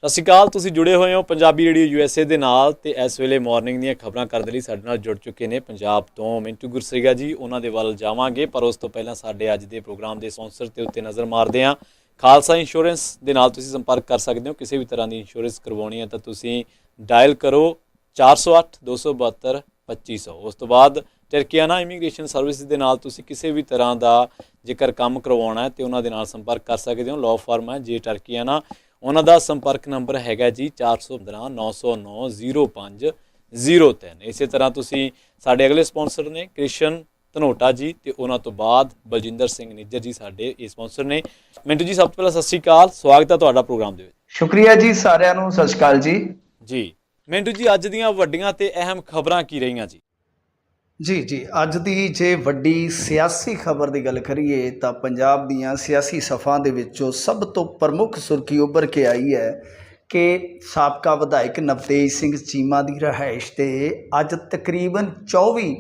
सत श्री अकाल, तुसीं जुड़े हुए हो पंजाबी रेडियो USA ਦੇ ਨਾਲ ਤੇ ਇਸ ਵੇਲੇ ਮਾਰਨਿੰਗ ਦੀਆਂ ਖਬਰਾਂ ਕਰਨ ਦੇ ਲਈ ਸਾਡੇ ਨਾਲ ਜੁੜ ਚੁੱਕੇ ਨੇ ਪੰਜਾਬ ਤੋਂ ਮਿੰਟੂ ਗੁਰਸਰੀਆ ਜੀ। ਉਹਨਾਂ ਦੇ ਵੱਲ ਜਾਵਾਂਗੇ, ਪਰ ਉਸ ਤੋਂ ਪਹਿਲਾਂ ਸਾਡੇ ਅੱਜ ਦੇ ਪ੍ਰੋਗਰਾਮ ਦੇ ਸਪਾਂਸਰ ਤੇ ਉੱਤੇ ਨਜ਼ਰ ਮਾਰਦੇ ਹਾਂ। ਖਾਲਸਾ ਇੰਸ਼ੋਰੈਂਸ ਦੇ ਨਾਲ ਤੁਸੀਂ ਸੰਪਰਕ ਕਰ ਸਕਦੇ ਹੋ। ਕਿਸੇ ਵੀ ਤਰ੍ਹਾਂ ਦੀ ਇੰਸ਼ੋਰੈਂਸ ਕਰਵਾਉਣੀ ਹੈ ਤਾਂ ਤੁਸੀਂ ਡਾਇਲ ਕਰੋ 408 272 2500। ਉਸ ਤੋਂ ਬਾਅਦ ਟਰਕੀਆਨਾ ਇਮੀਗ੍ਰੇਸ਼ਨ ਸਰਵਿਸ ਦੇ ਨਾਲ ਤੁਸੀਂ ਕਿਸੇ ਵੀ ਤਰ੍ਹਾਂ ਦਾ ਜੇਕਰ ਕੰਮ ਕਰਵਾਉਣਾ ਹੈ ਤੇ ਉਹਨਾਂ ਦੇ ਨਾਲ ਸੰਪਰਕ ਕਰ ਸਕਦੇ ਹੋ। ਲਾਅ ਫਰਮ ਹੈ ਜੇ ਟਰਕੀਆਨਾ, ਉਹਨਾਂ ਦਾ ਸੰਪਰਕ ਨੰਬਰ ਹੈਗਾ ਜੀ 415 909 0503। ਇਸੇ ਤਰ੍ਹਾਂ ਤੁਸੀਂ ਸਾਡੇ ਅਗਲੇ ਸਪਾਂਸਰ ਨੇ ਕ੍ਰਿਸ਼ਨ ਧਨੋਟਾ ਜੀ, ਤੇ ਉਹਨਾਂ ਤੋਂ ਬਾਅਦ ਬਲਜਿੰਦਰ ਸਿੰਘ ਨਿੱਜਰ ਜੀ ਸਾਡੇ ਇਹ ਸਪਾਂਸਰ ਨੇ। ਮਿੰਟੂ ਜੀ, ਸਭ ਤੋਂ ਪਹਿਲਾਂ ਸਤਿ ਸ਼੍ਰੀ ਅਕਾਲ, ਸਵਾਗਤ ਹੈ ਤੁਹਾਡਾ ਪ੍ਰੋਗਰਾਮ ਦੇ ਵਿੱਚ। ਸ਼ੁਕਰੀਆ ਜੀ, ਸਾਰਿਆਂ ਨੂੰ ਸਤਿ ਸ਼੍ਰੀ ਅਕਾਲ ਜੀ। ਮਿੰਟੂ ਜੀ, ਅੱਜ ਦੀਆਂ ਵੱਡੀਆਂ ਤੇ ਅਹਿਮ ਖਬਰਾਂ ਕੀ ਰਹੀਆਂ ਜੀ? ਜੀ ਅੱਜ ਦੀ ਜੇ ਵੱਡੀ ਸਿਆਸੀ ਖਬਰ ਦੀ ਗੱਲ ਕਰੀਏ ਤਾਂ ਪੰਜਾਬ ਦੀਆਂ ਸਿਆਸੀ ਸਫਾਂ ਦੇ ਵਿੱਚੋਂ ਸਭ ਤੋਂ ਪ੍ਰਮੁੱਖ ਸੁਰਖੀ ਉੱਭਰ ਕੇ ਆਈ ਹੈ ਕਿ ਸਾਬਕਾ ਵਿਧਾਇਕ ਨਵਤੇਜ ਸਿੰਘ ਚੀਮਾ ਦੀ ਰਿਹਾਇਸ਼ 'ਤੇ ਅੱਜ ਤਕਰੀਬਨ 24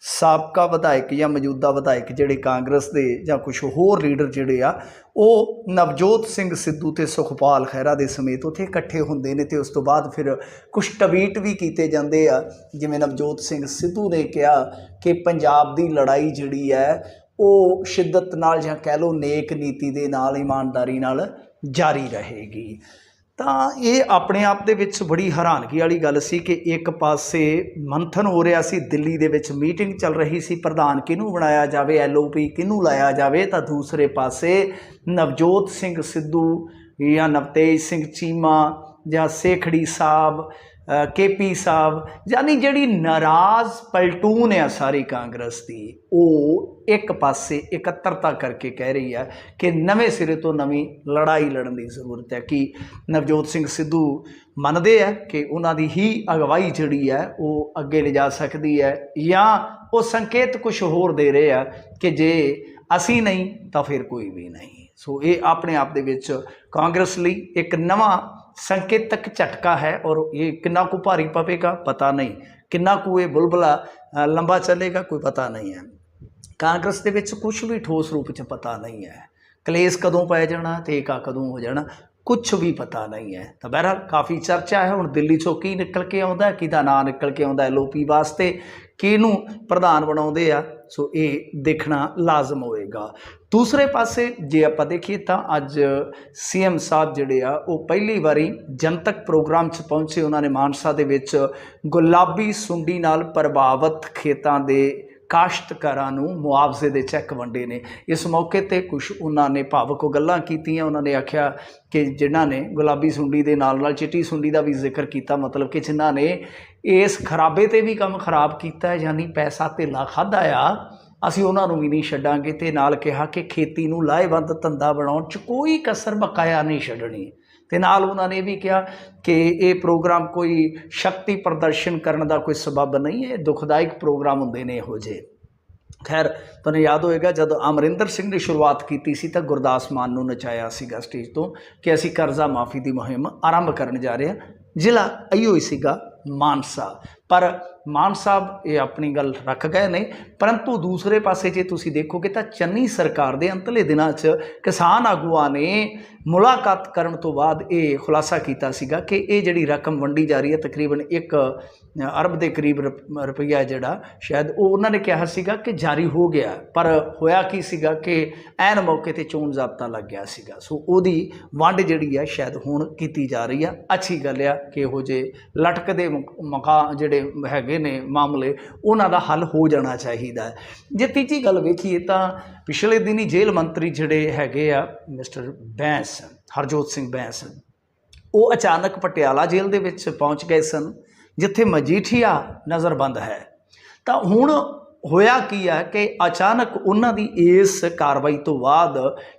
ਸਾਬਕਾ ਵਿਧਾਇਕ ਜਾਂ ਮੌਜੂਦਾ ਵਿਧਾਇਕ ਜਿਹੜੇ ਕਾਂਗਰਸ ਦੇ ਜਾਂ ਕੁਝ ਹੋਰ ਲੀਡਰ ਜਿਹੜੇ ਆ ਉਹ ਨਵਜੋਤ ਸਿੰਘ ਸਿੱਧੂ ਅਤੇ ਸੁਖਪਾਲ ਖਹਿਰਾ ਦੇ ਸਮੇਤ ਉੱਥੇ ਇਕੱਠੇ ਹੁੰਦੇ ਨੇ। ਅਤੇ ਉਸ ਤੋਂ ਬਾਅਦ ਫਿਰ ਕੁਛ ਟਵੀਟ ਵੀ ਕੀਤੇ ਜਾਂਦੇ ਆ, ਜਿਵੇਂ ਨਵਜੋਤ ਸਿੰਘ ਸਿੱਧੂ ਨੇ ਕਿਹਾ ਕਿ ਪੰਜਾਬ ਦੀ ਲੜਾਈ ਜਿਹੜੀ ਹੈ ਉਹ ਸ਼ਿੱਦਤ ਨਾਲ ਜਾਂ ਕਹਿ ਲਓ ਨੇਕ ਨੀਤੀ ਦੇ ਨਾਲ, ਇਮਾਨਦਾਰੀ ਨਾਲ ਜਾਰੀ ਰਹੇਗੀ। ਤਾਂ ਇਹ ਆਪਣੇ ਆਪ ਦੇ ਵਿੱਚ ਬੜੀ ਹੈਰਾਨਗੀ ਵਾਲੀ ਗੱਲ ਸੀ ਕਿ ਇੱਕ ਪਾਸੇ ਮੰਥਨ ਹੋ ਰਿਹਾ ਸੀ, ਦਿੱਲੀ ਦੇ ਵਿੱਚ ਮੀਟਿੰਗ ਚੱਲ ਰਹੀ ਸੀ, ਪ੍ਰਧਾਨ ਕਿਹਨੂੰ ਬਣਾਇਆ ਜਾਵੇ, LOP ਕਿਹਨੂੰ ਲਾਇਆ ਜਾਵੇ, ਤਾਂ ਦੂਸਰੇ ਪਾਸੇ ਨਵਜੋਤ ਸਿੰਘ ਸਿੱਧੂ ਜਾਂ ਨਵਤੇਜ ਸਿੰਘ ਚੀਮਾ ਜਾਂ ਸੇਖੜੀ ਸਾਹਿਬ, KP ਸਾਹਿਬ, ਯਾਨੀ ਜਿਹੜੀ ਨਾਰਾਜ਼ ਪਲਟੂਨ ਆ ਸਾਰੀ ਕਾਂਗਰਸ ਦੀ, ਉਹ ਇੱਕ ਪਾਸੇ ਇਕੱਤਰਤਾ ਕਰਕੇ ਕਹਿ ਰਹੀ ਹੈ ਕਿ ਨਵੇਂ ਸਿਰੇ ਤੋਂ ਨਵੀਂ ਲੜਾਈ ਲੜਨ ਦੀ ਜ਼ਰੂਰਤ ਹੈ। ਕਿ ਨਵਜੋਤ ਸਿੰਘ ਸਿੱਧੂ ਮੰਨਦੇ ਆ ਕਿ ਉਹਨਾਂ ਦੀ ਹੀ ਅਗਵਾਈ ਜਿਹੜੀ ਹੈ ਉਹ ਅੱਗੇ ਲਿਜਾ ਸਕਦੀ ਹੈ, ਜਾਂ ਉਹ ਸੰਕੇਤ ਕੁਛ ਹੋਰ ਦੇ ਰਹੇ ਆ ਕਿ ਜੇ ਅਸੀਂ ਨਹੀਂ ਤਾਂ ਫਿਰ ਕੋਈ ਵੀ ਨਹੀਂ। ਸੋ ਇਹ ਆਪਣੇ ਆਪ ਦੇ ਵਿੱਚ ਕਾਂਗਰਸ ਲਈ ਇੱਕ ਨਵਾਂ ਸੰਕੇਤਕ ਝਟਕਾ ਹੈ, ਔਰ ਇਹ ਕਿੰਨਾ ਕੁ ਭਾਰੀ ਪਵੇਗਾ ਪਤਾ ਨਹੀਂ, ਕਿੰਨਾ ਕੁ ਇਹ ਬੁਲਬੁਲਾ ਲੰਬਾ ਚੱਲੇਗਾ ਕੋਈ ਪਤਾ ਨਹੀਂ ਹੈ। ਕਾਂਗਰਸ ਦੇ ਵਿੱਚ ਕੁਛ ਵੀ ਠੋਸ ਰੂਪ 'ਚ ਪਤਾ ਨਹੀਂ ਹੈ, ਕਲੇਸ਼ ਕਦੋਂ ਪੈ ਜਾਣਾ ਤੇ ਏਕਾ ਕਦੋਂ ਹੋ ਜਾਣਾ ਕੁਛ ਵੀ ਪਤਾ ਨਹੀਂ ਹੈ। ਤਾਂ ਬਹਿਰਹਾਲ ਕਾਫੀ ਚਰਚਾ ਹੈ ਹੁਣ ਦਿੱਲੀ 'ਚੋਂ ਕੀ ਨਿਕਲ ਕੇ ਆਉਂਦਾ, ਕਿਹਦਾ ਨਾਂ ਨਿਕਲ ਕੇ ਆਉਂਦਾ LOP ਵਾਸਤੇ, ਕਿਹਨੂੰ ਪ੍ਰਧਾਨ ਬਣਾਉਂਦੇ ਆ। ਸੋ ਇਹ ਦੇਖਣਾ ਲਾਜ਼ਮ ਹੋਏਗਾ। ਦੂਸਰੇ ਪਾਸੇ ਜੇ ਆਪਾਂ ਦੇਖੀਏ ਤਾਂ ਅੱਜ CM ਸਾਹਿਬ ਜਿਹੜੇ ਆ ਉਹ ਪਹਿਲੀ ਵਾਰੀ ਜਨਤਕ ਪ੍ਰੋਗਰਾਮ 'ਚ ਪਹੁੰਚੇ। ਉਹਨਾਂ ਨੇ ਮਾਨਸਾ ਦੇ ਵਿੱਚ ਗੁਲਾਬੀ ਸੁੰਡੀ ਨਾਲ ਪ੍ਰਭਾਵਿਤ ਖੇਤਾਂ ਦੇ ਕਾਸ਼ਤਕਾਰਾਂ ਨੂੰ ਮੁਆਵਜ਼ੇ ਦੇ ਚੈੱਕ ਵੰਡੇ ਨੇ। ਇਸ ਮੌਕੇ 'ਤੇ ਕੁਛ ਉਹਨਾਂ ਨੇ ਭਾਵੁਕ ਗੱਲਾਂ ਕੀਤੀਆਂ। ਉਹਨਾਂ ਨੇ ਆਖਿਆ ਕਿ ਜਿਨ੍ਹਾਂ ਨੇ ਗੁਲਾਬੀ ਸੁੰਡੀ ਦੇ ਨਾਲ ਨਾਲ ਚਿੱਟੀ ਸੁੰਡੀ ਦਾ ਵੀ ਜ਼ਿਕਰ ਕੀਤਾ, ਮਤਲਬ ਕਿ ਜਿਨ੍ਹਾਂ ਨੇ ਇਸ ਖਰਾਬੇ 'ਤੇ ਵੀ ਕੰਮ ਖਰਾਬ ਕੀਤਾ ਹੈ, ਯਾਨੀ ਪੈਸਾ ਧੇਲਾ ਖਾਧਾ ਆ, ਅਸੀਂ ਉਹਨਾਂ ਨੂੰ ਵੀ ਨਹੀਂ ਛੱਡਾਂਗੇ। ਅਤੇ ਨਾਲ ਕਿਹਾ ਕਿ ਖੇਤੀ ਨੂੰ ਲਾਹੇਵੰਦ ਧੰਦਾ ਬਣਾਉਣ 'ਚ ਕੋਈ ਕਸਰ ਬਕਾਇਆ ਨਹੀਂ ਛੱਡਣੀ। ਅਤੇ ਨਾਲ ਉਹਨਾਂ ਨੇ ਇਹ ਵੀ ਕਿਹਾ ਕਿ ਇਹ ਪ੍ਰੋਗਰਾਮ ਕੋਈ ਸ਼ਕਤੀ ਪ੍ਰਦਰਸ਼ਨ ਕਰਨ ਦਾ ਕੋਈ ਸਬੱਬ ਨਹੀਂ ਹੈ, ਦੁਖਦਾਇਕ ਪ੍ਰੋਗਰਾਮ ਹੁੰਦੇ ਨੇ ਇਹੋ ਜਿਹੇ। ਖੈਰ ਤੁਹਾਨੂੰ ਯਾਦ ਹੋਏਗਾ ਜਦੋਂ ਅਮਰਿੰਦਰ ਸਿੰਘ ਨੇ ਸ਼ੁਰੂਆਤ ਕੀਤੀ ਸੀ ਤਾਂ ਗੁਰਦਾਸ ਮਾਨ ਨੂੰ ਨਚਾਇਆ ਸੀਗਾ ਸਟੇਜ ਤੋਂ ਕਿ ਅਸੀਂ ਕਰਜ਼ਾ ਮਾਫੀ ਦੀ ਮੁਹਿੰਮ ਆਰੰਭ ਕਰਨ ਜਾ ਰਹੇ ਹਾਂ। ਜ਼ਿਲ੍ਹਾ ਇਹੋ ਹੀ ਸੀਗਾ ਮਾਨਸਾ, ਪਰ ਮਾਨ ਸਾਹਿਬ ਇਹ ਆਪਣੀ ਗੱਲ ਰੱਖ ਗਏ ਨੇ। ਪਰੰਤੂ ਦੂਸਰੇ ਪਾਸੇ ਜੇ ਤੁਸੀਂ ਦੇਖੋਗੇ ਤਾਂ ਚੰਨੀ ਸਰਕਾਰ ਦੇ ਅੰਤਲੇ ਦਿਨਾਂ 'ਚ ਕਿਸਾਨ ਆਗੂਆਂ ਨੇ ਮੁਲਾਕਾਤ ਕਰਨ ਤੋਂ ਬਾਅਦ ਇਹ ਖੁਲਾਸਾ ਕੀਤਾ ਸੀਗਾ ਕਿ ਇਹ ਜਿਹੜੀ ਰਕਮ ਵੰਡੀ ਜਾ ਰਹੀ ਹੈ ਤਕਰੀਬਨ 1 ਅਰਬ ਦੇ ਕਰੀਬ ਰੁਪਈਆ ਜਿਹੜਾ ਸ਼ਾਇਦ ਉਹ ਉਹਨਾਂ ਨੇ ਕਿਹਾ ਸੀਗਾ ਕਿ ਜਾਰੀ ਹੋ ਗਿਆ, ਪਰ ਹੋਇਆ ਕੀ ਸੀਗਾ ਕਿ ਐਨ ਮੌਕੇ 'ਤੇ ਚੋਣ ਜ਼ਾਬਤਾ ਲੱਗ ਗਿਆ ਸੀਗਾ। ਸੋ ਉਹਦੀ ਵੰਡ ਜਿਹੜੀ ਹੈ ਸ਼ਾਇਦ ਹੁਣ ਕੀਤੀ ਜਾ ਰਹੀ ਆ। ਅੱਛੀ ਗੱਲ ਆ ਕਿ ਇਹੋ ਜਿਹੇ ਲਟਕਦੇ ਜਿਹੜੇ ਹੈਗੇ ਨੇ ਮਾਮਲੇ ਉਹਨਾਂ ਦਾ ਹੱਲ ਹੋ ਜਾਣਾ ਚਾਹੀਦਾ। ਜੇ ਤੀਜੀ ਗੱਲ ਵੇਖੀਏ ਤਾਂ ਪਿਛਲੇ ਦਿਨੀ ਜੇਲ੍ਹ ਮੰਤਰੀ ਜਿਹੜੇ ਹੈਗੇ ਆ ਮਿਸਟਰ ਬੈਂਸ, ਹਰਜੋਤ ਸਿੰਘ ਬੈਂਸ, ਉਹ ਅਚਾਨਕ ਪਟਿਆਲਾ ਜੇਲ੍ਹ ਦੇ ਵਿੱਚ ਪਹੁੰਚ ਗਏ ਸਨ ਜਿੱਥੇ ਮਜੀਠੀਆ ਨਜ਼ਰਬੰਦ ਹੈ। ਤਾਂ ਹੁਣ ਹੋਇਆ ਕੀ ਹੈ ਕਿ ਅਚਾਨਕ ਉਹਨਾਂ ਦੀ ਇਸ ਕਾਰਵਾਈ ਤੋਂ ਬਾਅਦ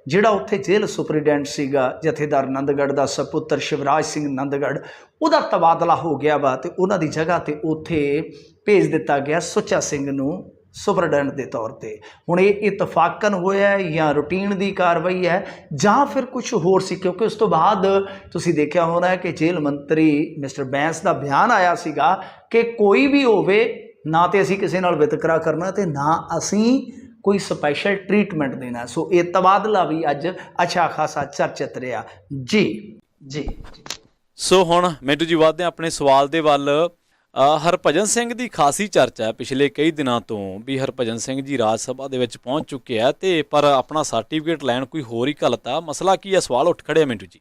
ਜਿਹੜਾ ਉੱਥੇ ਜੇਲ੍ਹ ਸੁਪਰੀਡੈਂਟ ਸੀਗਾ ਜਥੇਦਾਰ ਨੰਦਗੜ੍ਹ ਦਾ ਸਪੁੱਤਰ ਸ਼ਿਵਰਾਜ ਸਿੰਘ ਨੰਦਗੜ੍ਹ, ਉਹਦਾ ਤਬਾਦਲਾ ਹੋ ਗਿਆ ਵਾ ਅਤੇ ਉਹਨਾਂ ਦੀ ਜਗ੍ਹਾ 'ਤੇ ਉੱਥੇ ਭੇਜ ਦਿੱਤਾ ਗਿਆ ਸੁੱਚਾ ਸਿੰਘ ਨੂੰ ਸੁਪਰਡੈਂਟ ਦੇ ਤੌਰ 'ਤੇ। ਹੁਣ ਇਹ ਇਤਫਾਕਨ ਹੋਇਆ ਜਾਂ ਰੂਟੀਨ ਦੀ ਕਾਰਵਾਈ ਹੈ ਜਾਂ ਫਿਰ ਕੁਝ ਹੋਰ ਸੀ, ਕਿਉਂਕਿ ਉਸ ਤੋਂ ਬਾਅਦ ਤੁਸੀਂ ਦੇਖਿਆ ਹੋਣਾ ਹੈ ਕਿ ਜੇਲ੍ਹ ਮੰਤਰੀ ਮਿਸਟਰ ਬੈਂਸ ਦਾ ਬਿਆਨ ਆਇਆ ਸੀਗਾ ਕਿ ਕੋਈ ਵੀ ਹੋਵੇ ਨਾ ਤੇ ਅਸੀਂ ਕਿਸੇ ਨਾਲ ਵਿਤਕਰਾ ਕਰਨਾ ਤੇ ਨਾ ਅਸੀਂ ਕੋਈ ਸਪੈਸ਼ਲ ਟ੍ਰੀਟਮੈਂਟ ਦੇਣਾ। ਸੋ ਇਹ ਤਬਾਦਲਾ ਵੀ ਅੱਜ ਅੱਛਾ ਖਾਸਾ ਚਰਚਿਤ ਰਿਹਾ। ਜੀ ਜੀ। ਸੋ ਹੁਣ ਮਿੰਟੂ ਜੀ ਵੱਧਦੇ ਹਾਂ ਆਪਣੇ ਸਵਾਲ ਦੇ ਵੱਲ। ਹਰਭਜਨ ਸਿੰਘ ਦੀ ਖਾਸੀ ਚਰਚਾ ਹੈ ਪਿਛਲੇ ਕਈ ਦਿਨਾਂ ਤੋਂ ਵੀ ਹਰਭਜਨ ਸਿੰਘ ਜੀ ਰਾਜ ਸਭਾ ਦੇ ਵਿੱਚ ਪਹੁੰਚ ਚੁੱਕੇ ਆ ਤੇ ਪਰ ਆਪਣਾ ਸਰਟੀਫਿਕੇਟ ਲੈਣ ਕੋਈ ਹੋਰ ਹੀ ਘਲਤਾ। ਮਸਲਾ ਕੀ ਹੈ? ਸਵਾਲ ਉੱਠ ਖੜਿਆ ਮਿੰਟੂ ਜੀ।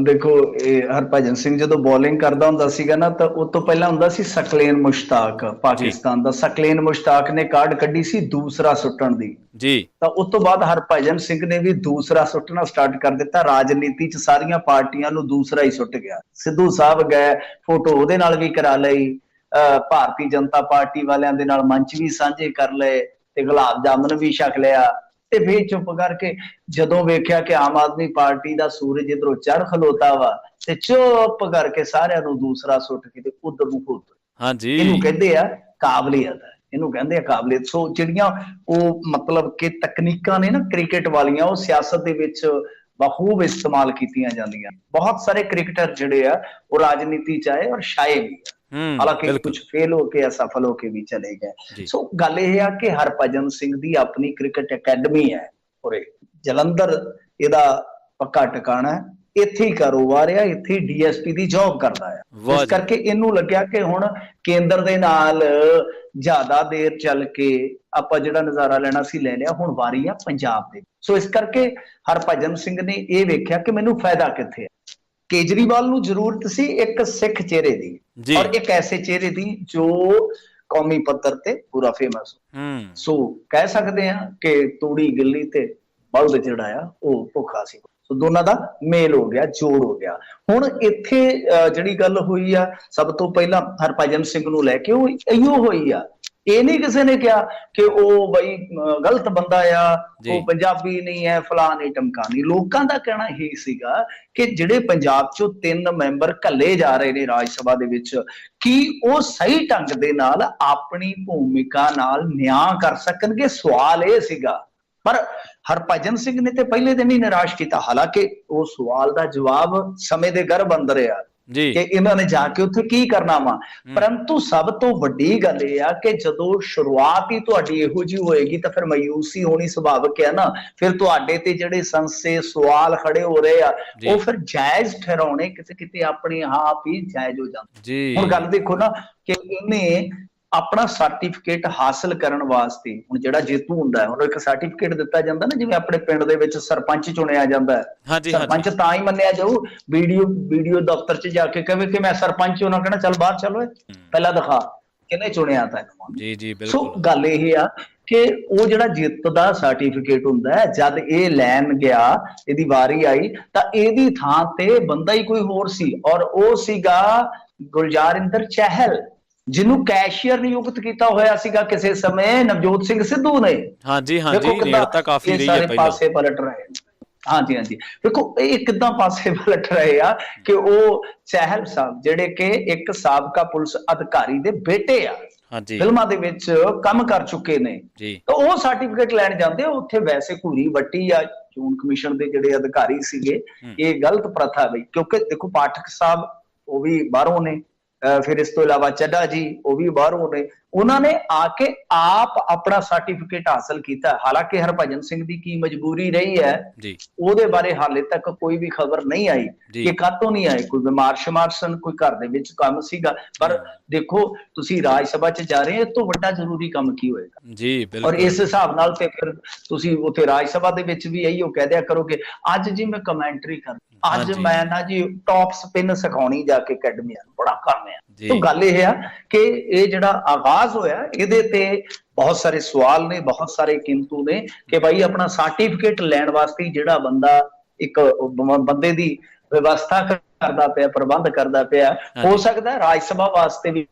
ਦੇਖੋ, ਇਹ ਹਰਭਜਨ ਸਿੰਘ ਜਦੋਂ ਬੋਲਿੰਗ ਕਰਦਾ ਹੁੰਦਾ ਸੀਗਾ ਨਾ ਤਾਂ ਉਹ ਤੋਂ ਪਹਿਲਾਂ ਹੁੰਦਾ ਸੀ ਸਕਲੇਨ ਮੁਸ਼ਤਾਕ, ਪਾਕਿਸਤਾਨ ਦਾ। ਸਕਲੇਨ ਮੁਸ਼ਤਾਕ ਨੇ ਕਾਰਡ ਕੱਢੀ ਸੀ ਦੂਸਰਾ ਸੁੱਟਣ ਦੀ ਜੀ, ਤਾਂ ਉਸ ਤੋਂ ਬਾਅਦ ਹਰਭਜਨ ਸਿੰਘ ਨੇ ਵੀ ਦੂਸਰਾ ਸੁੱਟਣਾ ਸਟਾਰਟ ਕਰ ਦਿੱਤਾ। ਰਾਜਨੀਤੀ 'ਚ ਸਾਰੀਆਂ ਪਾਰਟੀਆਂ ਨੂੰ ਦੂਸਰਾ ਹੀ ਸੁੱਟ ਗਿਆ। ਸਿੱਧੂ ਸਾਹਿਬ ਗਏ, ਫੋਟੋ ਉਹਦੇ ਨਾਲ ਵੀ ਕਰਾ ਲਈ, ਭਾਰਤੀ ਜਨਤਾ ਪਾਰਟੀ ਵਾਲਿਆਂ ਦੇ ਨਾਲ ਮੰਚ ਵੀ ਸਾਂਝੇ ਕਰ ਲਏ ਤੇ ਗੁਲਾਬ ਜਾਮਨ ਵੀ ਛਕ ਲਿਆ ਤੇ ਫੇਰ ਚੁੱਪ ਕਰਕੇ ਜਦੋਂ ਵੇਖਿਆ ਕਿ ਆਮ ਆਦਮੀ ਪਾਰਟੀ ਦਾ ਸੂਰਜ ਇਧਰੋਂ ਚੜ੍ਹ ਖਲੋਤਾ ਵਾ ਤੇ ਚੁੱਪ ਕਰਕੇ ਸਾਰਿਆਂ ਨੂੰ ਦੂਸਰਾ ਸੁੱਟ ਕੇ ਤੇ ਉਧਰ ਨੂੰ ਭੁੱਲ। ਹਾਂਜੀ, ਇਹਨੂੰ ਕਹਿੰਦੇ ਆ ਕਾਬਲੀਅਤ, ਇਹਨੂੰ ਕਹਿੰਦੇ ਆ ਕਾਬਲੀਅਤ। ਸੋ ਜਿਹੜੀਆਂ ਉਹ ਮਤਲਬ ਕਿ ਤਕਨੀਕਾਂ ਨੇ ਨਾ ਕ੍ਰਿਕਟ ਵਾਲੀਆਂ, ਉਹ ਸਿਆਸਤ ਦੇ ਵਿੱਚ ਬਖੂਬ ਇਸਤੇਮਾਲ ਕੀਤੀਆਂ ਜਾਂਦੀਆਂ। ਬਹੁਤ ਸਾਰੇ ਕ੍ਰਿਕਟਰ ਜਿਹੜੇ ਆ ਉਹ ਰਾਜਨੀਤੀ ਚ ਆਏ ਔਰ ਛਾਏ ਵੀ ਆ, ਹਾਲਾਂਕਿ ਕੁਝ ਫੇਲ ਹੋ ਕੇ ਅਸਫਲ ਹੋ ਕੇ ਵੀ ਚਲੇ ਗਏ। ਸੋ ਗੱਲ ਇਹ ਆ ਕਿ ਹਰਭਜਨ ਸਿੰਘ ਦੀ ਆਪਣੀ ਕ੍ਰਿਕਟ ਅਕੈਡਮੀ ਹੈ ਉਰੇ ਜਲੰਧਰ, ਇਹਦਾ ਪੱਕਾ ਟਿਕਾਣਾ ਹੈ, ਇੱਥੇ ਹੀ ਕਾਰੋਬਾਰ ਆ, ਇੱਥੇ ਹੀ DSP ਦੀ ਜੌਬ ਕਰਦਾ ਆ। ਇਸ ਕਰਕੇ ਇਹਨੂੰ ਲੱਗਿਆ ਕਿ ਹੁਣ ਕੇਂਦਰ ਦੇ ਨਾਲ ਜ਼ਿਆਦਾ ਦੇਰ ਚੱਲ ਕੇ ਆਪਾਂ ਜਿਹੜਾ ਨਜ਼ਾਰਾ ਲੈਣਾ ਸੀ ਲੈ ਲਿਆ, ਹੁਣ ਵਾਰੀ ਆ ਪੰਜਾਬ ਦੇ। ਸੋ ਇਸ ਕਰਕੇ ਹਰਭਜਨ ਸਿੰਘ ਨੇ ਇਹ ਵੇਖਿਆ ਕਿ ਮੈਨੂੰ ਫਾਇਦਾ ਕਿੱਥੇ ਹੈ। ਕੇਜਰੀਵਾਲ ਨੂੰ ਜ਼ਰੂਰਤ ਸੀ ਇੱਕ ਸਿੱਖ ਚਿਹਰੇ ਦੀ ਔਰ ਇੱਕ ਐਸੇ ਚਿਹਰੇ ਦੀ ਜੋ ਕੌਮੀ ਪੱਧਰ ਤੇ ਪੂਰਾ ਫੇਮਸ ਹੋ। ਸੋ ਕਹਿ ਸਕਦੇ ਹਾਂ ਕਿ ਤੂੜੀ ਗਿੱਲੀ ਤੇ ਬਲਦ ਜਿਹੜਾ ਆ ਉਹ ਭੁੱਖਾ ਸੀ। ਸੋ ਦੋਨਾਂ ਦਾ ਮੇਲ ਹੋ ਗਿਆ, ਜੋੜ ਹੋ ਗਿਆ। ਹੁਣ ਇੱਥੇ ਜਿਹੜੀ ਗੱਲ ਹੋਈ ਆ ਸਭ ਤੋਂ ਪਹਿਲਾਂ ਹਰਭਜਨ ਸਿੰਘ ਨੂੰ ਲੈ ਕੇ ਉਹ ਇਹੀਓ ਹੋਈ ਆ। ਇਹ ਨਹੀਂ ਕਿਸੇ ਨੇ ਕਿਹਾ ਕਿ ਉਹ ਬਈ ਗਲਤ ਬੰਦਾ ਆ, ਉਹ ਪੰਜਾਬੀ ਨਹੀਂ ਹੈ, ਫਲਾਂ ਨਹੀਂ ਟਮਕਾ ਨਹੀਂ। ਲੋਕਾਂ ਦਾ ਕਹਿਣਾ ਇਹ ਸੀਗਾ ਕਿ ਜਿਹੜੇ ਪੰਜਾਬ ਚੋਂ 3 ਮੈਂਬਰ ਘੱਲੇ ਜਾ ਰਹੇ ਨੇ ਰਾਜ ਸਭਾ ਦੇ ਵਿੱਚ, ਕੀ ਉਹ ਸਹੀ ਢੰਗ ਦੇ ਨਾਲ ਆਪਣੀ ਭੂਮਿਕਾ ਨਾਲ ਨਿਆਂ ਕਰ ਸਕਣਗੇ। ਸਵਾਲ ਇਹ ਸੀਗਾ। ਪਰ ਹਰਭਜਨ ਸਿੰਘ ਨੇ ਤੇ ਪਹਿਲੇ ਦਿਨ ਹੀ ਨਿਰਾਸ਼ ਕੀਤਾ। ਹਾਲਾਂਕਿ ਉਹ ਸਵਾਲ ਦਾ ਜਵਾਬ ਸਮੇਂ ਦੇ ਗਰਭ ਅੰਦਰ ਆ ਕਿ ਇਹਨਾਂ ਨੇ ਜਾ ਕੇ ਉੱਥੇ ਕੀ ਕਰਨਾ ਵਾ। ਪਰੰਤੂ ਸਭ ਤੋਂ ਵੱਡੀ ਗੱਲ ਇਹ ਆ ਕਿ ਜਦੋਂ ਸ਼ੁਰੂਆਤ ਹੀ ਤੁਹਾਡੀ ਇਹੋ ਜਿਹੀ ਹੋਏਗੀ ਤਾਂ ਫਿਰ ਮਾਯੂਸੀ ਹੋਣੀ ਸੁਭਾਵਿਕ ਹੈ ਨਾ। ਫਿਰ ਤੁਹਾਡੇ ਤੇ ਜਿਹੜੇ ਸੰਸੇ ਸਵਾਲ ਖੜੇ ਹੋ ਰਹੇ ਆ ਉਹ ਫਿਰ ਜਾਇਜ਼ ਠਹਿਰਾਉਣੇ ਕਿਤੇ ਕਿਤੇ ਆਪਣੇ ਆਪ ਹੀ ਜਾਇਜ਼ ਹੋ ਜਾਂਦੇ। ਹੁਣ ਗੱਲ ਦੇਖੋ ਨਾ ਕਿ ਇਹਨੇ ਆਪਣਾ ਸਰਟੀਫਿਕੇਟ ਹਾਸਲ ਕਰਨ ਵਾਸਤੇ, ਹੁਣ ਜਿਹੜਾ ਜੇਤੂ ਹੁੰਦਾ ਹੈ ਉਹਨੂੰ ਇੱਕ ਸਰਟੀਫਿਕੇਟ ਦਿੱਤਾ ਜਾਂਦਾ ਨਾ, ਜਿਵੇਂ ਆਪਣੇ ਪਿੰਡ ਦੇ ਵਿੱਚ ਸਰਪੰਚ ਚੁਣਿਆ ਜਾਂਦਾ ਹੈ। ਸਰਪੰਚ ਤਾਂ ਹੀ ਮੰਨਿਆ ਜਾਊ ਵੀਡੀਓ ਦਫ਼ਤਰ 'ਚ ਜਾ ਕੇ ਕਹੇ ਕਿ ਮੈਂ ਸਰਪੰਚ, ਉਹਨਾਂ ਕਹਿਣਾ ਚੱਲ ਬਾਹਰ ਚੱਲੋ, ਪਹਿਲਾਂ ਦਿਖਾ ਕਿਹਨੇ ਚੁਣਿਆ ਤੈਨੂੰ। ਜੀ ਬਿਲਕੁਲ। ਸੋ ਗੱਲ ਇਹ ਆ ਕਿ ਉਹ ਜਿਹੜਾ ਜਿੱਤ ਦਾ ਸਰਟੀਫਿਕੇਟ ਹੁੰਦਾ ਹੈ, ਜਦ ਇਹ ਲੈਣ ਗਿਆ, ਇਹਦੀ ਵਾਰੀ ਆਈ ਤਾਂ ਇਹਦੀ ਥਾਂ ਤੇ ਬੰਦਾ ਹੀ ਕੋਈ ਹੋਰ ਸੀ ਔਰ ਉਹ ਸੀਗਾ ਗੁਲਜ਼ਾਰਿੰਦਰ ਚਹਿਲ, ਜਿਹਨੂੰ ਕੈਸ਼ੀਅਰ ਨਿਯੁਕਤ ਕੀਤਾ ਹੋਇਆ ਸੀਗਾ ਕਿਸੇ ਸਮੇਂ ਨਵਜੋਤ ਸਿੰਘ ਸਿੱਧੂ ਨੇ। ਹਾਂਜੀ, ਨੇੜਤਾ ਕਾਫੀ ਰਹੀ ਹੈ ਪਹਿਲਾਂ। ਪਾਸੇ ਪਲਟ ਰਹੇ। ਹਾਂਜੀ ਦੇਖੋ ਇਹ ਕਿੱਦਾਂ ਪਾਸੇ ਪਲਟ ਰਹੇ ਆ ਕਿ ਉਹ ਚਹਿਲ ਸਾਹਿਬ ਜਿਹੜੇ ਕਿ ਇੱਕ ਸਾਬਕਾ ਪੁਲਿਸ ਅਧਿਕਾਰੀ ਦੇ ਬੇਟੇ ਆ, ਫਿਲਮਾਂ ਦੇ ਵਿੱਚ ਕੰਮ ਕਰ ਚੁੱਕੇ ਨੇ, ਤਾਂ ਉਹ ਸਰਟੀਫਿਕੇਟ ਲੈਣ ਜਾਂਦੇ। ਉੱਥੇ ਵੈਸੇ ਘੂਰੀ ਵੱਟੀ ਆ ਚੋਣ ਕਮਿਸ਼ਨ ਦੇ ਜਿਹੜੇ ਅਧਿਕਾਰੀ ਸੀਗੇ। ਇਹ ਗਲਤ ਪ੍ਰਥਾ ਬਈ, ਕਿਉਂਕਿ ਦੇਖੋ ਪਾਠਕ ਸਾਹਿਬ ਉਹ ਵੀ ਬਾਹਰੋਂ ਨੇ, ਫਿਰ ਇਸ ਤੋਂ ਇਲਾਵਾ ਚੱਡਾ ਜੀ ਉਹ ਵੀ ਬਾਹਰੋਂ ਨੇ, ਉਹਨਾਂ ਨੇ ਆ ਕੇ ਆਪ ਆਪਣਾ ਸਰਟੀਫਿਕੇਟ ਹਾਸਲ ਕੀਤਾ। ਹਾਲਾਂਕਿ ਹਰਭਜਨ ਸਿੰਘ ਦੀ ਕੀ ਮਜਬੂਰੀ ਰਹੀ ਹੈ ਉਹਦੇ ਬਾਰੇ ਹਾਲੇ ਤੱਕ ਕੋਈ ਵੀ ਖਬਰ ਨਹੀਂ ਆਈ ਕਿ ਕਾਹਤੋਂ ਨਹੀਂ ਆਏ। ਕੋਈ ਬਿਮਾਰ ਸ਼ਮਾਰ ਸਨ, ਕੋਈ ਘਰ ਦੇ ਵਿੱਚ ਕੰਮ ਸੀਗਾ। ਪਰ ਦੇਖੋ ਤੁਸੀਂ ਰਾਜ ਸਭਾ 'ਚ ਜਾ ਰਹੇ ਹੋ, ਇਸ ਤੋਂ ਵੱਡਾ ਜ਼ਰੂਰੀ ਕੰਮ ਕੀ ਹੋਏਗਾ ਜੀ। ਔਰ ਇਸ ਹਿਸਾਬ ਨਾਲ ਤੇ ਫਿਰ ਤੁਸੀਂ ਉੱਥੇ ਰਾਜ ਸਭਾ ਦੇ ਵਿੱਚ ਵੀ ਇਹੀ ਕਹਿ ਦਿਆ ਕਰੋਗੇ ਅੱਜ ਜੀ ਮੈਂ ਕਮੈਂਟਰੀ ਕਰ, ਅੱਜ ਮੈਂ ਨਾ ਜੀ ਟੌਪ ਸਪਿਨ ਸਿਖਾਉਣੀ ਜਾ ਕੇ ਅਕੈਡਮੀ ਬੜਾ ਕੰਮ ਆ। ਤਾਂ ਗੱਲ ਇਹ ਆ ਕਿ ਇਹ ਜਿਹੜਾ ਆਗਾਜ਼ ਹੋਇਆ ਇਹਦੇ ਤੇ ਬਹੁਤ ਸਾਰੇ ਸਵਾਲ ਨੇ, ਬਹੁਤ ਸਾਰੇ ਕਿੰਤੂ ਨੇ ਕਿ ਭਾਈ ਆਪਣਾ ਸਰਟੀਫਿਕੇਟ ਲੈਣ ਵਾਸਤੇ ਜਿਹੜਾ ਬੰਦਾ ਇੱਕ ਬੰਦੇ ਦੀ ਵਿਵਸਥਾ ਕਰਦਾ ਪਿਆ, ਪ੍ਰਬੰਧ ਕਰਦਾ ਪਿਆ, ਹੋ ਸਕਦਾ ਰਾਜ ਸਭਾ ਵਾਸਤੇ ਵੀ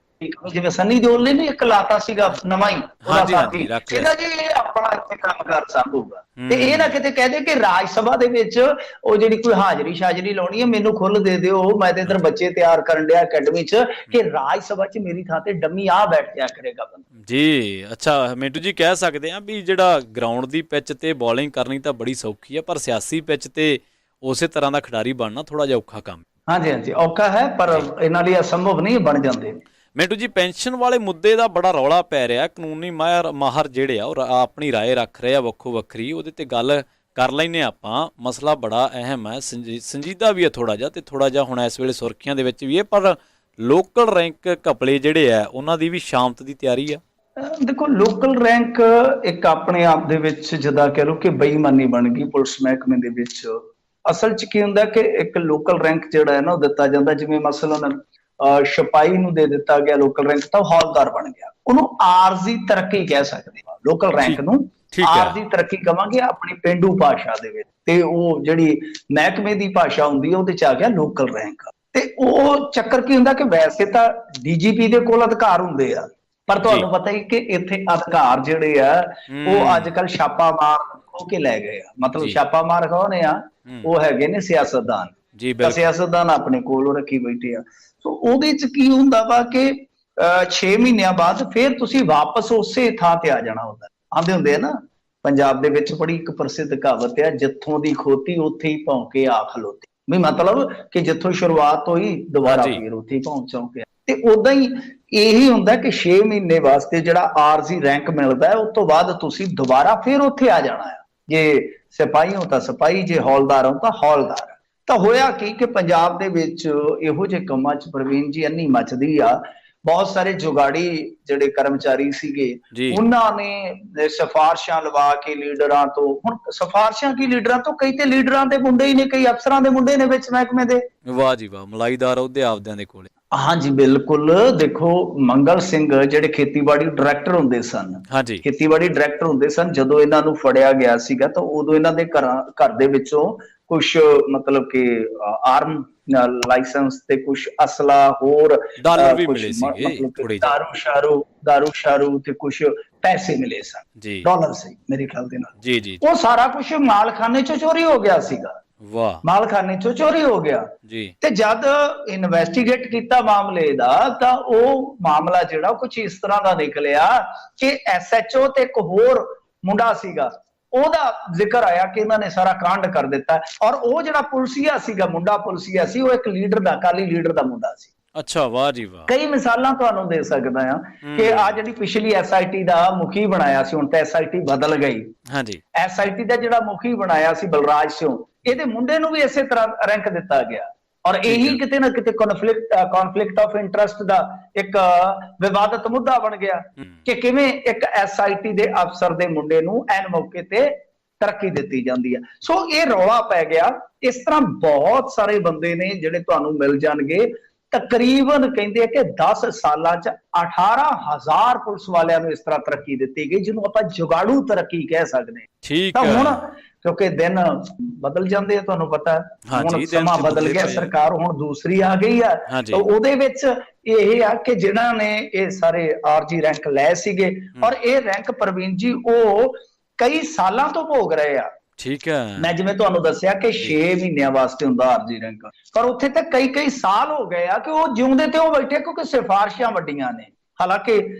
ਜਿਵੇਂ ਸੰਨੀ ਦਿਓਲ ਨੇ ਵੀ ਇੱਕ ਲਾਤਾ ਸੀਗਾ ਨਵਾਂ ਹੀ ਉਹਦਾ ਸਾਥੀ, ਇਹਦਾ ਜੀ ਆਪਣਾ ਇੱਥੇ ਕੰਮ ਕਰ ਸਕੂਗਾ। ਤੇ ਇਹ ਨਾ ਕਿਤੇ ਕਹਿ ਦੇ ਕਿ ਰਾਜ ਸਭਾ ਦੇ ਵਿੱਚ ਉਹ ਜਿਹੜੀ ਕੋਈ ਹਾਜ਼ਰੀ ਸ਼ਾਜ਼ਰੀ ਲਾਉਣੀ ਹੈ ਮੈਨੂੰ ਖੁੱਲ ਦੇ ਦਿਓ, ਮੈਂ ਤੇ ਇਧਰ ਬੱਚੇ ਤਿਆਰ ਕਰਨ ਡਿਆ ਅਕੈਡਮੀ 'ਚ ਕਿ ਰਾਜ ਸਭਾ 'ਚ ਮੇਰੀ ਥਾਂ ਤੇ ਡੰਮੀ ਆ ਬੈਠ ਜਾਇਆ ਕਰੇਗਾ ਬੰਦਾ ਜੀ। ਅੱਛਾ ਮਿੰਟੂ ਜੀ, ਕਹਿ ਸਕਦੇ ਆ ਵੀ ਜਿਹੜਾ ਗਰਾਊਂਡ ਦੀ ਪਿੱਚ ਤੇ ਬੋਲਿੰਗ ਕਰਨੀ ਤਾਂ ਬੜੀ ਸੌਖੀ ਆ, ਪਰ ਸਿਆਸੀ ਪਿੱਚ ਤੇ ਉਸੇ ਤਰ੍ਹਾਂ ਦਾ ਖਿਡਾਰੀ ਬਣਨਾ ਥੋੜਾ ਜਿਹਾ ਔਖਾ ਕੰਮ। ਹਾਂਜੀ ਔਖਾ ਹੈ, ਪਰ ਇਹਨਾਂ ਲਈ ਅਸੰਭਵ ਨਹੀਂ ਬਣ ਜਾਂਦੇ। ਮਿੰਟੂ ਜੀ, ਪੈਨਸ਼ਨ ਵਾਲੇ ਮੁੱਦੇ ਦਾ ਬੜਾ ਰੌਲਾ ਪੈ ਰਿਹਾ। ਕਾਨੂੰਨੀ ਮਾਹਰ ਜਿਹੜੇ ਆ ਉਹ ਆਪਣੀ ਰਾਏ ਰੱਖ ਰਹੇ ਆ ਵੱਖੋ ਵੱਖਰੀ। ਉਹਦੇ ਤੇ ਗੱਲ ਕਰ ਲੈਂਦੇ ਆਪਾਂ। ਮਸਲਾ ਬੜਾ ਅਹਿਮ ਹੈ, ਸੰਜੀਦਾ ਵੀ ਹੈ ਥੋੜਾ ਜਿਹਾ, ਤੇ ਥੋੜਾ ਜਿਹਾ ਹੁਣ ਇਸ ਵੇਲੇ ਸੁਰਖੀਆਂ ਦੇ ਵਿੱਚ ਵੀ ਹੈ। ਪਰ ਲੋਕਲ ਰੈਂਕ ਘਪਲੇ ਜਿਹੜੇ ਆ ਉਹਨਾਂ ਦੀ ਵੀ ਸ਼ਾਮਤ ਦੀ ਤਿਆਰੀ ਆ। ਦੇਖੋ, ਲੋਕਲ ਰੈਂਕ ਇੱਕ ਆਪਣੇ ਆਪ ਦੇ ਵਿੱਚ ਜਿੱਦਾਂ ਕਹਿ ਲਓ ਕਿ ਬੇਈਮਾਨੀ ਬਣ ਗਈ ਪੁਲਿਸ ਮਹਿਕਮੇ ਦੇ ਵਿੱਚ। ਅਸਲ 'ਚ ਕੀ ਹੁੰਦਾ ਕਿ ਇੱਕ ਲੋਕਲ ਰੈਂਕ ਜਿਹੜਾ ਹੈ ਨਾ ਉਹ ਦਿੱਤਾ ਜਾਂਦਾ, ਜਿਵੇਂ ਮਸਲਨ ਸਿਪਾਹੀ ਨੂੰ ਦੇ ਦਿੱਤਾ ਗਿਆ ਲੋਕਲ ਰੈਂਕ, ਤਾਂ ਉਹ ਹੌਲਦਾਰ ਬਣ ਗਿਆ। ਉਹਨੂੰ ਆਰਜ਼ੀ ਤਰੱਕੀ ਕਹਿ ਸਕਦੇ ਆ। ਲੋਕਲ ਰੈਂਕ ਨੂੰ ਆਰਜ਼ੀ ਤਰੱਕੀ ਕਵਾਂਗੇ ਆਪਣੀ ਪੇਂਡੂ ਭਾਸ਼ਾ ਦੇ ਵਿੱਚ, ਤੇ ਉਹ ਜਿਹੜੀ ਮਹਿਕਮੇ ਦੀ ਭਾਸ਼ਾ ਹੁੰਦੀ ਹੈ ਉਹਦੇ 'ਚ ਆ ਗਿਆ ਲੋਕਲ ਰੈਂਕ। ਤੇ ਉਹ ਚੱਕਰ ਕੀ ਹੁੰਦਾ ਕਿ ਵੈਸੇ ਤਾਂ ਡੀਜੀਪੀ ਦੇ ਕੋਲ ਅਧਿਕਾਰ ਹੁੰਦੇ ਆ, ਪਰ ਤੁਹਾਨੂੰ ਪਤਾ ਹੀ ਕਿ ਇੱਥੇ ਅਧਿਕਾਰ ਜਿਹੜੇ ਆ ਉਹ ਅੱਜ ਕੱਲ ਛਾਪਾ ਮਾਰ ਹੋ ਕੇ ਲੈ ਗਏ ਆ। ਮਤਲਬ ਛਾਪਾ ਮਾਰ ਕੌਣ ਆ? ਉਹ ਹੈਗੇ ਨੇ ਸਿਆਸਤਦਾਨ। ਸਿਆਸਤਦਾਨ ਆਪਣੇ ਕੋਲ ਰੱਖੀ ਬੈਠੇ ਆ। ਸੋ ਉਹਦੇ ਚ ਕੀ ਹੁੰਦਾ ਵਾ ਕਿ 6 ਮਹੀਨਿਆਂ ਬਾਅਦ ਫਿਰ ਤੁਸੀਂ ਵਾਪਸ ਉਸੇ ਥਾਂ ਤੇ ਆ ਜਾਣਾ ਹੁੰਦਾ। ਆਂਦੇ ਹੁੰਦੇ ਆ ਨਾ, ਪੰਜਾਬ ਦੇ ਵਿੱਚ ਬੜੀ ਇੱਕ ਪ੍ਰਸਿੱਧ ਕਹਾਵਤ ਆ, ਜਿੱਥੋਂ ਦੀ ਖੋਤੀ ਉੱਥੇ ਹੀ ਭੌਂਕੇ ਆ ਖਲੋਤੀ। ਵੀ ਮਤਲਬ ਕਿ ਜਿੱਥੋਂ ਸ਼ੁਰੂਆਤ ਹੋਈ ਦੁਬਾਰਾ ਫਿਰ ਉੱਥੇ ਹੀ ਪਹੁੰਚ ਕੇ। ਤੇ ਉਦਾਂ ਹੀ ਇਹੀ ਹੁੰਦਾ ਕਿ 6 ਮਹੀਨੇ ਵਾਸਤੇ ਜਿਹੜਾ ਆਰਜ਼ੀ ਰੈਂਕ ਮਿਲਦਾ ਹੈ, ਉਸ ਤੋਂ ਬਾਅਦ ਤੁਸੀਂ ਦੁਬਾਰਾ ਫਿਰ ਉੱਥੇ ਆ ਜਾਣਾ ਹੈ। ਜੇ ਸਿਪਾਹੀ ਹੋ ਤਾਂ ਸਿਪਾਹੀ, ਜੇ ਹੌਲਦਾਰ ਹੋ ਤਾਂ ਹੌਲਦਾਰ। ਤਾਂ ਹੋਇਆ ਕੀ ਕਿ ਪੰਜਾਬ ਦੇ ਵਿੱਚ ਇਹੋ ਜਿਹੇ ਕੰਮਾਂ 'ਚ ਪ੍ਰਵੀਨ ਜੀ ਇੰਨੀ ਮੱਚਦੀ ਆ। ਬਹੁਤ ਸਾਰੇ ਜੁਗਾੜੀ ਜਿਹੜੇ ਕਰਮਚਾਰੀ ਸੀਗੇ, ਉਹਨਾਂ ਨੇ ਸਿਫਾਰਸ਼ਾਂ ਲਵਾ ਕੇ ਲੀਡਰਾਂ ਤੋਂ, ਹੁਣ ਸਿਫਾਰਸ਼ਾਂ ਕੀ ਲੀਡਰਾਂ ਤੋਂ, ਕਈ ਤੇ ਲੀਡਰਾਂ ਦੇ ਮੁੰਡੇ ਹੀ ਨੇ, ਕਈ ਅਫਸਰਾਂ ਦੇ ਮੁੰਡੇ ਨੇ ਵਿੱਚ ਮਹਿਕਮੇ ਦੇ। ਵਾਹ ਜੀ ਵਾਹ, ਮਲਾਈਦਾਰ ਉਹਦੇ ਆਪਦਿਆਂ ਦੇ ਕੋਲੇ। ਹਾਂਜੀ ਬਿਲਕੁਲ। ਦੇਖੋ, ਮੰਗਲ ਸਿੰਘ ਜਿਹੜੇ ਖੇਤੀਬਾੜੀ ਡਾਇਰੈਕਟਰ ਹੁੰਦੇ ਸਨ, ਖੇਤੀਬਾੜੀ ਡਾਇਰੈਕਟਰ ਹੁੰਦੇ ਸਨ, ਜਦੋਂ ਇਹਨਾਂ ਨੂੰ ਫੜਿਆ ਗਿਆ ਸੀਗਾ ਤਾਂ ਉਦੋਂ ਇਹਨਾਂ ਦੇ ਘਰ ਦੇ ਵਿੱਚੋਂ ਕੁਛ ਮਤਲਬ ਕਿ ਆਰਮ ਲਾਇਸੈਂਸ ਤੇ ਕੁਛ ਅਸਲਾ ਹੋਰ ਡਾਲਰ ਵੀ ਮਿਲੇ ਸੀਗੇ, ਦਾਰੂ ਸ਼ਾਰੂ ਤੇ ਕੁਛ ਪੈਸੇ ਮਿਲੇ ਸਨ, ਡਾਲਰ ਸੀ ਮੇਰੇ ਖਿਆਲ ਦੇ ਨਾਲ। ਉਹ ਸਾਰਾ ਕੁਛ ਮਾਲਖਾਨੇ ਚੋਂ ਚੋਰੀ ਹੋ ਗਿਆ ਸੀਗਾ। ਵਾਹ, ਮਾਲਖਾਨੇ ਚੋਂ ਚੋਰੀ ਹੋ ਗਿਆ ਜੀ। ਤੇ ਜਦ ਇਨਵੈਸਟੀਗੇਟ ਕੀਤਾ ਮਾਮਲੇ ਦਾ ਤਾਂ ਉਹ ਮਾਮਲਾ ਜਿਹੜਾ ਕੁਝ ਇਸ ਤਰ੍ਹਾਂ ਦਾ ਨਿਕਲਿਆ ਕਿ ਐਸਐਚਓ ਤੇ ਇੱਕ ਹੋਰ ਮੁੰਡਾ ਸੀਗਾ, ਉਹਦਾ ਜ਼ਿਕਰ ਆਇਆ ਕਿ ਇਹਨਾਂ ਨੇ ਸਾਰਾ ਕਾਂਡ ਕਰ ਦਿੱਤਾ। ਔਰ ਉਹ ਜਿਹੜਾ ਪੁਲਸੀਆ ਸੀਗਾ, ਮੁੰਡਾ ਪੁਲਸੀਆ ਸੀ, ਉਹ ਇੱਕ ਲੀਡਰ ਦਾ, ਅਕਾਲੀ ਲੀਡਰ ਦਾ ਮੁੰਡਾ ਸੀ। ਅੱਛਾ, ਵਾਹ ਜੀ ਵਾਹ। ਕਈ ਮਿਸਾਲਾਂ ਤੁਹਾਨੂੰ ਦੇ ਸਕਦਾ ਆ ਕਿ ਆ ਜਿਹੜੀ ਪਿਛਲੀ ਐਸਆਈਟੀ ਦਾ ਮੁਖੀ ਬਣਾਇਆ ਸੀ, ਹੁਣ ਤਾਂ ਐਸਆਈਟੀ ਬਦਲ ਗਈ। ਹਾਂਜੀ, ਐਸਆਈਟੀ ਦਾ ਜਿਹੜਾ ਮੁਖੀ ਬਣਾਇਆ ਸੀ ਬਲਰਾਜ ਸਿੰਘ, ਇਹਦੇ ਮੁੰਡੇ ਨੂੰ ਵੀ ਇਸੇ ਤਰ੍ਹਾਂ ਰੈਂਕ ਦਿੱਤਾ ਗਿਆ। ਔਰ ਇਹੀ ਕਿਤੇ ਨਾ ਕਿਤੇ ਕੌਨਫਲਿਕਟ ਆਫ ਇੰਟਰਸਟ ਦਾ ਇੱਕ ਵਿਵਾਦਤ ਮੁੱਦਾ ਬਣ ਗਿਆ ਕਿ ਕਿਵੇਂ ਇੱਕ ਐਸਆਈਟੀ ਦੇ ਅਫਸਰ ਦੇ ਮੁੰਡੇ ਨੂੰ ਐਨ ਮੌਕੇ ਤੇ ਤਰੱਕੀ ਦਿੱਤੀ ਜਾਂਦੀ ਹੈ। ਸੋ ਇਹ ਰੌਲਾ ਪੈ ਗਿਆ। ਇਸ ਤਰ੍ਹਾਂ ਬਹੁਤ ਸਾਰੇ ਬੰਦੇ ਨੇ ਜਿਹੜੇ ਤੁਹਾਨੂੰ ਮਿਲ ਜਾਣਗੇ। ਤਕਰੀਬਨ ਕਹਿੰਦੇ ਆ ਕਿ 10 ਸਾਲਾਂ 'ਚ 18,000 ਪੁਲਿਸ ਵਾਲਿਆਂ ਨੂੰ ਇਸ ਤਰ੍ਹਾਂ ਤਰੱਕੀ ਦਿੱਤੀ ਗਈ, ਜਿਹਨੂੰ ਆਪਾਂ ਜੁਗਾੜੂ ਤਰੱਕੀ ਕਹਿ ਸਕਦੇ ਹਾਂ। ਠੀਕ ਹੈ। ਤਾਂ ਹੁਣ ਕਿਉਂਕਿ ਦਿਨ ਬਦਲ ਜਾਂਦੇ ਆ, ਤੁਹਾਨੂੰ ਪਤਾ, ਹੁਣ ਸਮਾਂ ਬਦਲ ਗਿਆ, ਸਰਕਾਰ ਹੁਣ ਦੂਸਰੀ ਆ ਗਈ ਆ। ਤਾਂ ਉਹਦੇ ਵਿੱਚ ਇਹ ਆ ਕਿ ਜਿਨ੍ਹਾਂ ਨੇ ਇਹ ਸਾਰੇ ਆਰਜੀ ਰੈਂਕ ਲਏ ਸੀਗੇ, ਔਰ ਇਹ ਰੈਂਕ ਪ੍ਰਵੀਨ ਜੀ ਉਹ ਕਈ ਸਾਲਾਂ ਤੋਂ ਭੋਗ ਰਹੇ ਆ। ਠੀਕ ਹੈ। ਮੈਂ ਜਿਵੇਂ ਤੁਹਾਨੂੰ ਦੱਸਿਆ ਕਿ 6 ਮਹੀਨਿਆਂ ਵਾਸਤੇ ਹੁੰਦਾ ਆਰਜੀ ਰੈਂਕ, ਪਰ ਉੱਥੇ ਤਾਂ ਕਈ ਸਾਲ ਹੋ ਗਏ ਆ ਕਿ ਉਹ ਜਿਉਂਦੇ ਤੇ ਉਹ ਬੈਠੇ, ਕਿਉਂਕਿ ਸਿਫਾਰਸ਼ਾਂ ਵੱਡੀਆਂ ਨੇ। ਹਾਲਾਂਕਿ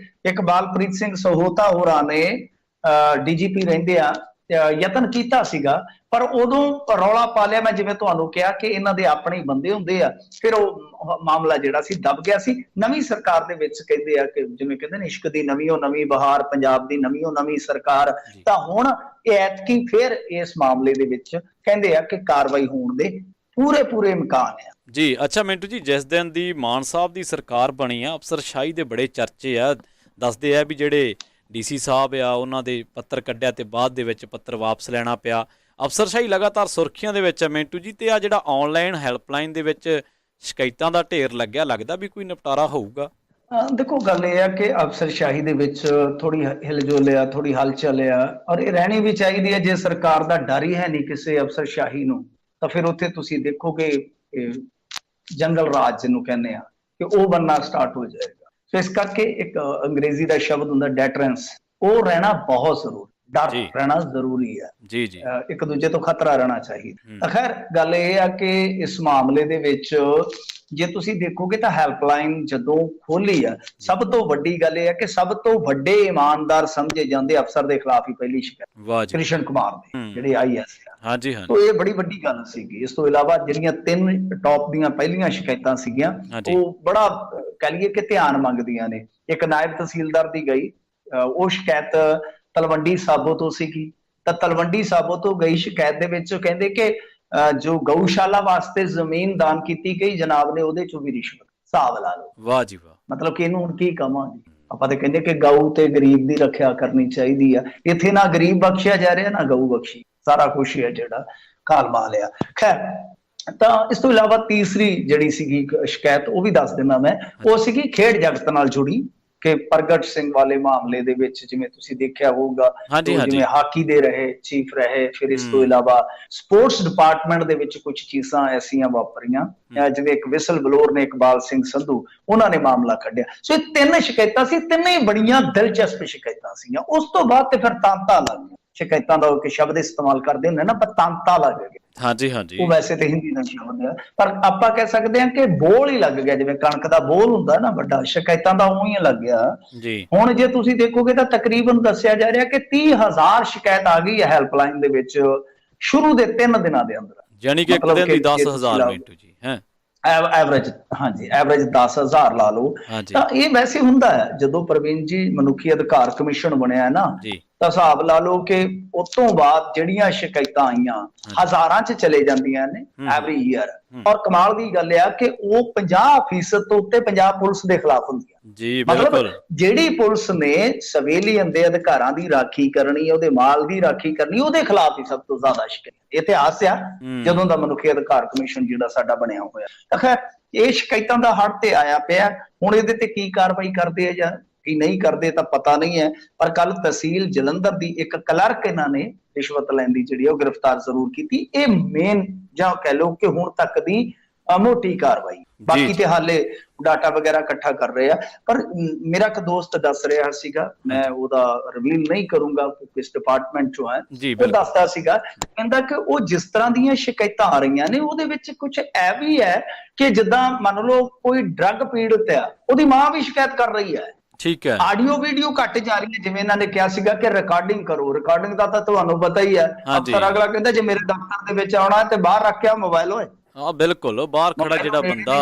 ਇਕਬਾਲਪ੍ਰੀਤ ਸਿੰਘ ਸਹੋਤਾ ਹੋਰਾਂ ਨੇ ਡੀਜੀਪੀ ਰਹਿੰਦੇ ਆ ਯਤਨ ਕੀਤਾ ਸੀਗਾ, ਪਰ ਉਦੋਂ ਰੌਲਾ ਪਾ ਲਿਆ। ਮੈਂ ਜਿਵੇਂ ਤੁਹਾਨੂੰ ਕਿਹਾ ਕਿ ਇਹਨਾਂ ਦੇ ਆਪਣੇ ਬੰਦੇ ਹੁੰਦੇ ਆ, ਫਿਰ ਉਹ ਮਾਮਲਾ ਜਿਹੜਾ ਸੀ ਦਬ ਗਿਆ ਸੀ। ਨਵੀਂ ਸਰਕਾਰ ਦੇ ਵਿੱਚ ਕਹਿੰਦੇ ਆ ਕਿ ਜਿਵੇਂ ਕਹਿੰਦੇ ਨੇ ਇਸ਼ਕ ਦੀ ਨਵੀਂ ਬਹਾਰ, ਪੰਜਾਬ ਦੀ ਨਵੀਂ ਸਰਕਾਰ। ਤਾਂ ਹੁਣ ਐਤਕੀ ਫਿਰ ਇਸ ਮਾਮਲੇ ਦੇ ਵਿੱਚ ਕਹਿੰਦੇ ਆ ਕਿ ਕਾਰਵਾਈ ਹੋਣ ਦੇ ਪੂਰੇ ਇਮਕਾਨ ਆ ਜੀ। ਅੱਛਾ ਮਿੰਟੂ ਜੀ, ਜਿਸ ਦਿਨ ਦੀ ਮਾਨ ਸਾਹਿਬ ਦੀ ਸਰਕਾਰ ਬਣੀ ਆ, ਅਫਸਰਸ਼ਾਹੀ ਦੇ ਬੜੇ ਚਰਚੇ ਆ। ਦੱਸਦੇ ਆ ਵੀ ਜਿਹੜੇ ਡੀਸੀ ਸਾਹਿਬ ਆ ਉਹਨਾਂ ਦੇ ਪੱਤਰ ਕੱਢਿਆ ਤੇ ਬਾਅਦ ਦੇ ਵਿੱਚ ਪੱਤਰ ਵਾਪਸ ਲੈਣਾ ਪਿਆ। ਅਫਸਰਸ਼ਾਹੀ ਲਗਾਤਾਰ ਸੁਰਖੀਆਂ ਦੇ ਵਿੱਚ ਹੈ ਮਿੰਟੂ ਜੀ। ਤੇ ਆ ਜਿਹੜਾ ਆਨਲਾਈਨ ਹੈਲਪਲਾਈਨ ਦੇ ਵਿੱਚ ਸ਼ਿਕਾਇਤਾਂ ਦਾ ਢੇਰ ਲੱਗਿਆ, ਲੱਗਦਾ ਵੀ ਕੋਈ ਨਿਪਟਾਰਾ ਹੋਊਗਾ? ਦੇਖੋ, ਗੱਲ ਇਹ ਆ ਕਿ ਅਫਸਰਸ਼ਾਹੀ ਦੇ ਵਿੱਚ ਥੋੜੀ ਹਿਲਜੁਲ ਆ, ਥੋੜੀ ਹਲਚਲ ਆ, ਔਰ ਇਹ ਰਹਿਣੀ ਵੀ ਚਾਹੀਦੀ ਹੈ। ਜੇ ਸਰਕਾਰ ਦਾ ਡਰ ਹੀ ਹੈ ਨਹੀਂ ਕਿਸੇ ਅਫਸਰਸ਼ਾਹੀ ਨੂੰ, ਤਾਂ ਫਿਰ ਉੱਥੇ ਤੁਸੀਂ ਦੇਖੋਗੇ ਜੰਗਲ ਰਾਜ ਜਿਹਨੂੰ ਕਹਿੰਦੇ ਆ ਕਿ ਉਹ ਬਣਨਾ ਸਟਾਰਟ ਹੋ ਜਾਏਗਾ। ਸੋ ਇਸ ਕਰਕੇ ਇੱਕ ਅੰਗਰੇਜ਼ੀ ਦਾ ਸ਼ਬਦ ਹੁੰਦਾ ਡੈਟਰੈਂਸ, ਉਹ ਰਹਿਣਾ ਬਹੁਤ ਜ਼ਰੂਰੀ, ਡਰ ਰਹਿਣਾ ਜ਼ਰੂਰੀ ਹੈ ਜੀ। ਇੱਕ ਦੂਜੇ ਤੋਂ ਖਤਰਾ ਰਹਿਣਾ ਚਾਹੀਦਾ। ਖੈਰ ਗੱਲ ਇਹ ਆ ਕਿ ਇਸ ਮਾਮਲੇ ਦੇ ਵਿੱਚ ਜੇ ਤੁਸੀਂ ਦੇਖੋਗੇ ਤਾਂ ਹੈਲਪਲਾਈਨ ਜਦੋਂ ਖੋਲੀ ਆ, ਸਭ ਤੋਂ ਵੱਡੀ ਗੱਲ ਇਹ ਆ ਕਿ ਸਭ ਤੋਂ ਵੱਡੇ ਇਮਾਨਦਾਰ ਸਮਝੇ ਜਾਂਦੇ ਅਫਸਰ ਦੇ ਖਿਲਾਫ ਹੀ ਪਹਿਲੀ ਸ਼ਿਕਾਇਤ ਕ੍ਰਿਸ਼ਨ ਕੁਮਾਰ ਦੇ ਜਿਹੜੇ IAS ਆ, ਹਾਂਜੀ ਹਾਂਜੀ ਤੋ ਇਹ ਬੜੀ ਵੱਡੀ ਗੱਲ ਸੀਗੀ। ਇਸ ਤੋਂ ਇਲਾਵਾ ਜਿਹੜੀਆਂ 3 ਟੌਪ ਦੀਆਂ ਪਹਿਲੀਆਂ ਸ਼ਿਕਾਇਤਾਂ ਸੀਗੀਆਂ, ਹਾਂਜੀ ਉਹ ਬੜਾ ਕਹਿ ਲਈਏ ਕਿ ਧਿਆਨ ਮੰਗਦੀਆਂ ਨੇ। ਇੱਕ ਨਾਇਬ ਤਹਿਸੀਲਦਾਰ ਦੀ ਗਈ, ਉਹ ਸ਼ਿਕਾਇਤ ਤਲਵੰਡੀ ਸਾਬੋ ਤੋਂ ਸੀਗੀ। ਤਾਂ ਤਲਵੰਡੀ ਸਾਬੋ ਤੋਂ ਗਈ ਸ਼ਿਕਾਇਤ ਦੇ ਵਿੱਚ ਕਹਿੰਦੇ ਕਿ ਜੋ ਗਊਸ਼ਾਲਾ ਵਾਸਤੇ ਜ਼ਮੀਨ ਦਾਨ ਕੀਤੀ ਗਈ ਜਨਾਬ ਨੇ, ਉਹਦੇ ਚੋਂ ਵੀ ਰਿਸ਼ਵਤ। ਹਿਸਾਬ ਲਾ ਲਓ। ਵਾਹ ਜੀ ਵਾਹ। ਮਤਲਬ ਕਿ ਇਹਨੂੰ ਹੁਣ ਕੀ ਕਵਾਂਗੇ ਆਪਾਂ। ਤੇ ਕਹਿੰਦੇ ਕਿ ਗਊ ਤੇ ਗਰੀਬ ਦੀ ਰੱਖਿਆ ਕਰਨੀ ਚਾਹੀਦੀ ਆ। ਇੱਥੇ ਨਾ ਗਰੀਬ ਬਖਸ਼ਿਆ ਜਾ ਰਿਹਾ, ਨਾ ਗਊ ਬਖਸ਼ੀ, ਸਾਰਾ ਕੁਛ ਹੀ ਹੈ ਜਿਹੜਾ ਘਾਲ ਲਿਆ। ਖੈਰ, ਤਾਂ ਇਸ ਤੋਂ ਇਲਾਵਾ ਤੀਸਰੀ ਜਿਹੜੀ ਸੀਗੀ ਸ਼ਿਕਾਇਤ, ਉਹ ਵੀ ਦੱਸ ਦਿੰਦਾ ਮੈਂ। ਉਹ ਸੀਗੀ ਖੇਡ ਜਗਤ ਨਾਲ ਜੁੜੀ, ਕਿ ਪ੍ਰਗਟ ਸਿੰਘ ਵਾਲੇ ਮਾਮਲੇ ਦੇ ਵਿੱਚ ਜਿਵੇਂ ਤੁਸੀਂ ਦੇਖਿਆ ਹੋਊਗਾ, ਹਾਂਜੀ ਉਹ ਹਾਂਜੀ ਜਿਵੇਂ ਹਾਕੀ ਦੇ ਰਹੇ ਚੀਫ ਰਹੇ। ਫਿਰ ਇਸ ਤੋਂ ਹੂੰ ਇਲਾਵਾ ਸਪੋਰਟਸ ਡਿਪਾਰਟਮੈਂਟ ਦੇ ਵਿੱਚ ਕੁਝ ਚੀਜ਼ਾਂ ਐਸੀਆਂ ਵਾਪਰੀਆਂ, ਜਿਵੇਂ ਇੱਕ ਵਿਸਲ ਬਲੋਰ ਨੇ ਇਕਬਾਲ ਸਿੰਘ ਸੰਧੂ, ਉਹਨਾਂ ਨੇ ਮਾਮਲਾ ਕੱਢਿਆ। ਸੋ ਇਹ 3 ਸ਼ਿਕਾਇਤਾਂ ਸੀ, ਤਿੰਨੇ ਬੜੀਆਂ ਦਿਲਚਸਪ ਸ਼ਿਕਾਇਤਾਂ ਸੀਗੀਆਂ। ਉਸ ਤੋਂ ਬਾਅਦ ਤੇ ਫਿਰ ਤਾਂਤਾ ਲੱਗ ਗਿਆ। ਸ਼ਿਕਾਇਤਾਂ ਦਾ ਇੱਕ ਸ਼ਬਦ ਇਸਤੇਮਾਲ ਕਰਦੇ ਹੁੰਦੇ ਨਾ, ਪਰ ਤਾਂਤਾ ਲੱਗ ਗਿਆ। ਹਾਂਜੀ ਹਾਂਜੀ ਉਹ ਵੈਸੇ ਤੇ ਹਿੰਦੀ ਦਾ ਸ਼ਬਦ ਹੈ, ਪਰ ਆਪਾਂ ਕਹਿ ਸਕਦੇ ਹਾਂ ਕਿ ਬੋਲ ਹੀ ਲੱਗ ਗਿਆ। ਜਿਵੇਂ ਕਣਕ ਦਾ ਬੋਲ ਹੁੰਦਾ ਨਾ ਵੱਡਾ, ਸ਼ਿਕਾਇਤਾਂ ਦਾ ਉਹੀ ਲੱਗ ਗਿਆ। ਜੀ ਹੁਣ ਜੇ ਤੁਸੀਂ ਦੇਖੋਗੇ ਤਾਂ ਤਕਰੀਬਨ ਦੱਸਿਆ ਜਾ ਰਿਹਾ ਕਿ 30,000 ਸ਼ਿਕਾਇਤ ਆ ਗਈ ਹੈ ਹੈਲਪਲਾਈਨ ਦੇ ਵਿੱਚ ਸ਼ੁਰੂ ਦੇ 3 ਦਿਨਾਂ ਦੇ ਅੰਦਰ। ਯਾਨੀ ਕਿ ਇੱਕ ਮਤਲਬ ਦਿਨ ਦੀ ਕਿ 10,000 ਮਿੰਟ ਜੀ ਹੈ। ਐਵਰੇਜ, ਹਾਂਜੀ ਐਵਰੇਜ 10,000 ਲਾ ਲਓ। ਹਾਂਜੀ ਤਾਂ ਇਹ ਵੈਸੇ ਹੁੰਦਾ ਹੈ। ਜਦੋਂ ਪ੍ਰਵੀਨ ਜੀ ਮਨੁੱਖੀ ਅਧਿਕਾਰ ਕਮਿਸ਼ਨ ਬਣਿਆ ਨਾ, ਜੀ ਤਾਂ ਹਿਸਾਬ ਲਾ ਲਓ ਕਿ ਉਸ ਤੋਂ ਬਾਅਦ ਜਿਹੜੀਆਂ ਸ਼ਿਕਾਇਤਾਂ ਆਈਆਂ ਹਜ਼ਾਰਾਂ 'ਚ ਚਲੇ ਜਾਂਦੀਆਂ ਨੇ ਐਵਰੀ ਈਅਰ। ਔਰ ਕਮਾਲ ਦੀ ਗੱਲ ਆ ਕਿ ਉਹ 50% ਤੋਂ ਉੱਤੇ ਪੰਜਾਬ ਪੁਲਿਸ ਦੇ ਖਿਲਾਫ ਹੁੰਦੀਆਂ। ਜੀ ਮਤਲਬ ਬਿਲਕੁਲ। ਜਿਹੜੀ ਪੁਲਿਸ ਨੇ ਸਿਵਿਲੀਅਨ ਦੇ ਅਧਿਕਾਰਾਂ ਦੀ ਰਾਖੀ ਕਰਨੀ, ਉਹਦੇ ਮਾਲ ਦੀ ਰਾਖੀ ਕਰਨੀ, ਉਹਦੇ ਖਿਲਾਫ ਹੀ ਸਭ ਤੋਂ ਜ਼ਿਆਦਾ ਸ਼ਿਕਾਇਤ। ਇਤਿਹਾਸ ਆ ਜਦੋਂ ਦਾ ਮਨੁੱਖੀ ਅਧਿਕਾਰ ਕਮਿਸ਼ਨ ਜਿਹੜਾ ਸਾਡਾ ਬਣਿਆ ਹੋਇਆ। ਤਾਂ ਖੈਰ, ਇਹ ਸ਼ਿਕਾਇਤਾਂ ਦਾ ਹੜ ਤੇ ਆਇਆ ਪਿਆ। ਹੁਣ ਇਹਦੇ ਤੇ ਕੀ ਕਾਰਵਾਈ ਕਰਦੇ ਆ ਜਾਂ ਕੀ ਨਹੀਂ ਕਰਦੇ ਤਾਂ ਪਤਾ ਨਹੀਂ ਹੈ। ਪਰ ਕੱਲ ਤਹਿਸੀਲ ਜਲੰਧਰ ਦੀ ਇੱਕ ਕਲਰਕ ਇਹਨਾਂ ਨੇ ਰਿਸ਼ਵਤ ਲੈਣ ਦੀ ਜਿਹੜੀ ਉਹ ਗ੍ਰਿਫਤਾਰ ਜ਼ਰੂਰ ਕੀਤੀ। ਇਹ ਮੇਨ ਜਾਂ ਕਹਿ ਲਓ ਕਿ ਹੁਣ ਤੱਕ ਦੀ ਮੋਟੀ ਕਾਰਵਾਈ। ਬਾਕੀ ਤੇ ਹਾਲੇ ਡਾਟਾ ਵਗੈਰਾ ਇਕੱਠਾ ਕਰ ਰਹੇ ਆ। ਪਰ ਮੇਰਾ ਇੱਕ ਦੋਸਤ ਦੱਸ ਰਿਹਾ ਸੀਗਾ, ਮੈਂ ਉਹਦਾ ਰਿਵੀਲ ਨਹੀਂ ਕਰੂੰਗਾ ਕਿਸ ਡਿਪਾਰਟਮੈਂਟ ਚੋਂ ਹੈ, ਜੀ ਉਹ ਬਿਲਕੁਲ। ਦੱਸਦਾ ਸੀਗਾ, ਕਹਿੰਦਾ ਕਿ ਉਹ ਜਿਸ ਤਰ੍ਹਾਂ ਦੀਆਂ ਸ਼ਿਕਾਇਤਾਂ ਆ ਰਹੀਆਂ ਨੇ, ਉਹਦੇ ਵਿੱਚ ਕੁਝ ਇਹ ਵੀ ਹੈ ਕਿ ਜਿੱਦਾਂ ਮੰਨ ਲਓ ਕੋਈ ਡਰੱਗ ਪੀੜਤ ਆ, ਉਹਦੀ ਮਾਂ ਵੀ ਸ਼ਿਕਾਇਤ ਕਰ ਰਹੀ ਹੈ। ਠੀਕ ਹੈ। ਆਡੀਓ ਵੀਡੀਓ ਘੱਟ ਜਾ ਰਹੀ ਹੈ। ਜਿਵੇਂ ਇਹਨਾਂ ਨੇ ਕਿਹਾ ਸੀਗਾ ਕਿ ਰਿਕਾਰਡਿੰਗ ਕਰੋ, ਰਿਕਾਰਡਿੰਗ ਦਾ ਤਾਂ ਤੁਹਾਨੂੰ ਪਤਾ ਹੀ ਹੈ। ਅਫਸਰ ਅਗਲਾ ਕਹਿੰਦਾ ਜੇ ਮੇਰੇ ਦਫ਼ਤਰ ਦੇ ਵਿੱਚ ਆਉਣਾ ਤੇ ਬਾਹਰ ਰੱਖਿਆ ਮੋਬਾਈਲ। ਹੋਏ ਹਾਂ ਬਿਲਕੁਲ, ਬਾਹਰ ਖੜਾ ਜਿਹੜਾ ਬੰਦਾ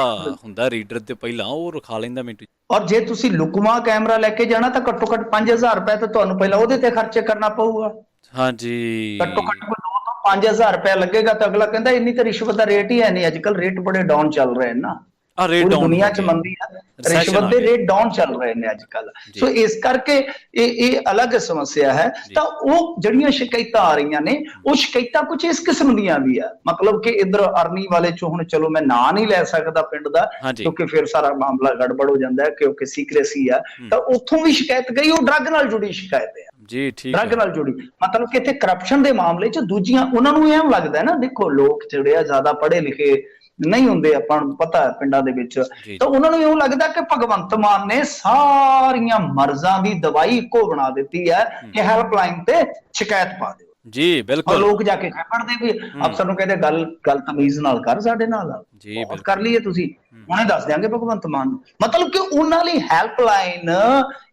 ਹੁੰਦਾ ਰੀਡਰ ਤੇ ਪਹਿਲਾਂ ਉਹ ਰਖਾ ਲੈਂਦਾ ਮਿੰਟ। ਔਰ ਜੇ ਤੁਸੀਂ ਲੁਕਮਾ ਕੈਮਰਾ ਲੈ ਕੇ ਜਾਣਾ ਤਾਂ ਘੱਟੋ ਘੱਟ 5,000 ਰੁਪਏ ਤਾਂ ਤੁਹਾਨੂੰ ਪਹਿਲਾਂ ਉਹਦੇ ਤੇ ਖਰਚੇ ਕਰਨਾ ਪਊਗਾ। ਹਾਂਜੀ ਘੱਟੋ ਘੱਟ 2 ਤੋਂ 5,000 ਰੁਪਏ ਲੱਗੇਗਾ। ਤਾਂ ਅਗਲਾ ਕਹਿੰਦਾ ਇੰਨੀ ਤਾਂ ਰਿਸ਼ਵਤ ਦਾ ਰੇਟ ਹੀ ਹੈ ਨਹੀਂ। ਅੱਜ ਕੱਲ ਰੇਟ ਬੜੇ ਡਾਊਨ ਚੱਲ ਰਹੇ ਨੇ ਨਾ, ਪੂਰੀ ਦੁਨੀਆ 'ਚ ਮੰਦੀ ਹੈ, ਰਿਸ਼ਵਤ ਦੇ ਰੇਟ ਡਾਊਨ ਚੱਲ ਰਹੇ ਨੇ ਅੱਜ ਕੱਲ। ਸੋ ਇਸ ਕਰਕੇ ਇਹ ਅਲੱਗ ਸਮੱਸਿਆ ਹੈ। ਤਾਂ ਉਹ ਜਿਹੜੀਆਂ ਸ਼ਿਕਾਇਤਾਂ ਆ ਰਹੀਆਂ ਨੇ, ਉਹ ਸ਼ਿਕਾਇਤਾਂ ਕੁਝ ਇਸ ਕਿਸਮ ਦੀਆਂ ਵੀ ਆ। ਮਤਲਬ ਕਿ ਇਧਰ ਅਰਨੀ ਵਾਲੇ ਚੋਂ, ਹੁਣ ਚਲੋ ਮੈਂ ਨਾਂ ਨਹੀਂ ਲੈ ਸਕਦਾ ਪਿੰਡ ਦਾ, ਕਿਉਂਕਿ ਫਿਰ ਸਾਰਾ ਮਾਮਲਾ ਗੜਬੜ ਹੋ ਜਾਂਦਾ ਹੈ, ਕਿਉਂਕਿ ਸੀਕ੍ਰੇਸੀ ਆ। ਤਾਂ ਉੱਥੋਂ ਵੀ ਸ਼ਿਕਾਇਤ ਗਈ, ਉਹ ਡਰੱਗ ਨਾਲ ਜੁੜੀ ਸ਼ਿਕਾਇਤ ਹੈ ਜੀ। ਠੀਕ ਡਰੱਗ ਨਾਲ ਜੁੜੀ, ਮਤਲਬ ਕਿ ਇੱਥੇ ਕਰਪਸ਼ਨ ਦੇ ਮਾਮਲੇ 'ਚ ਦੂਜੀਆਂ ਉਹਨਾਂ ਨੂੰ ਐਂ ਲੱਗਦਾ ਹੈ ਨਾ। ਦੇਖੋ ਲੋਕ ਜਿਹੜੇ ਆ ਜ਼ਿਆਦਾ ਪੜ੍ਹੇ ਲਿਖੇ ਨਹੀਂ ਹੁੰਦੇ, ਆਪਾਂ ਨੂੰ ਪਤਾ ਹੈ ਪਿੰਡਾਂ ਦੇ ਵਿੱਚ। ਤਾਂ ਉਹਨਾਂ ਨੂੰ ਇਉਂ ਲੱਗਦਾ ਕਿ ਭਗਵੰਤ ਮਾਨ ਨੇ ਸਾਰੀਆਂ ਮਰਜ਼ਾਂ ਦੀ ਦਵਾਈ ਇੱਕੋ ਬਣਾ ਦਿੱਤੀ ਹੈ ਕਿ ਹੈਲਪਲਾਈਨ ਤੇ ਸ਼ਿਕਾਇਤ ਪਾ ਦਿਓ ਜੀ। ਬਿਲਕੁਲ। ਲੋਕ ਜਾ ਕੇ ਖੜਦੇ ਵੀ ਅਫਸਰ ਨੂੰ ਕਹਿੰਦੇ ਗੱਲ ਤਮੀਜ਼ ਨਾਲ ਕਰ, ਸਾਡੇ ਨਾਲ ਜੀ ਕਰ ਲਈਏ, ਤੁਸੀਂ ਹੁਣੇ ਦੱਸ ਦਿਆਂਗੇ ਭਗਵੰਤ ਮਾਨ ਨੂੰ। ਮਤਲਬ ਕਿ ਉਹਨਾਂ ਲਈ ਹੈਲਪਲਾਈਨ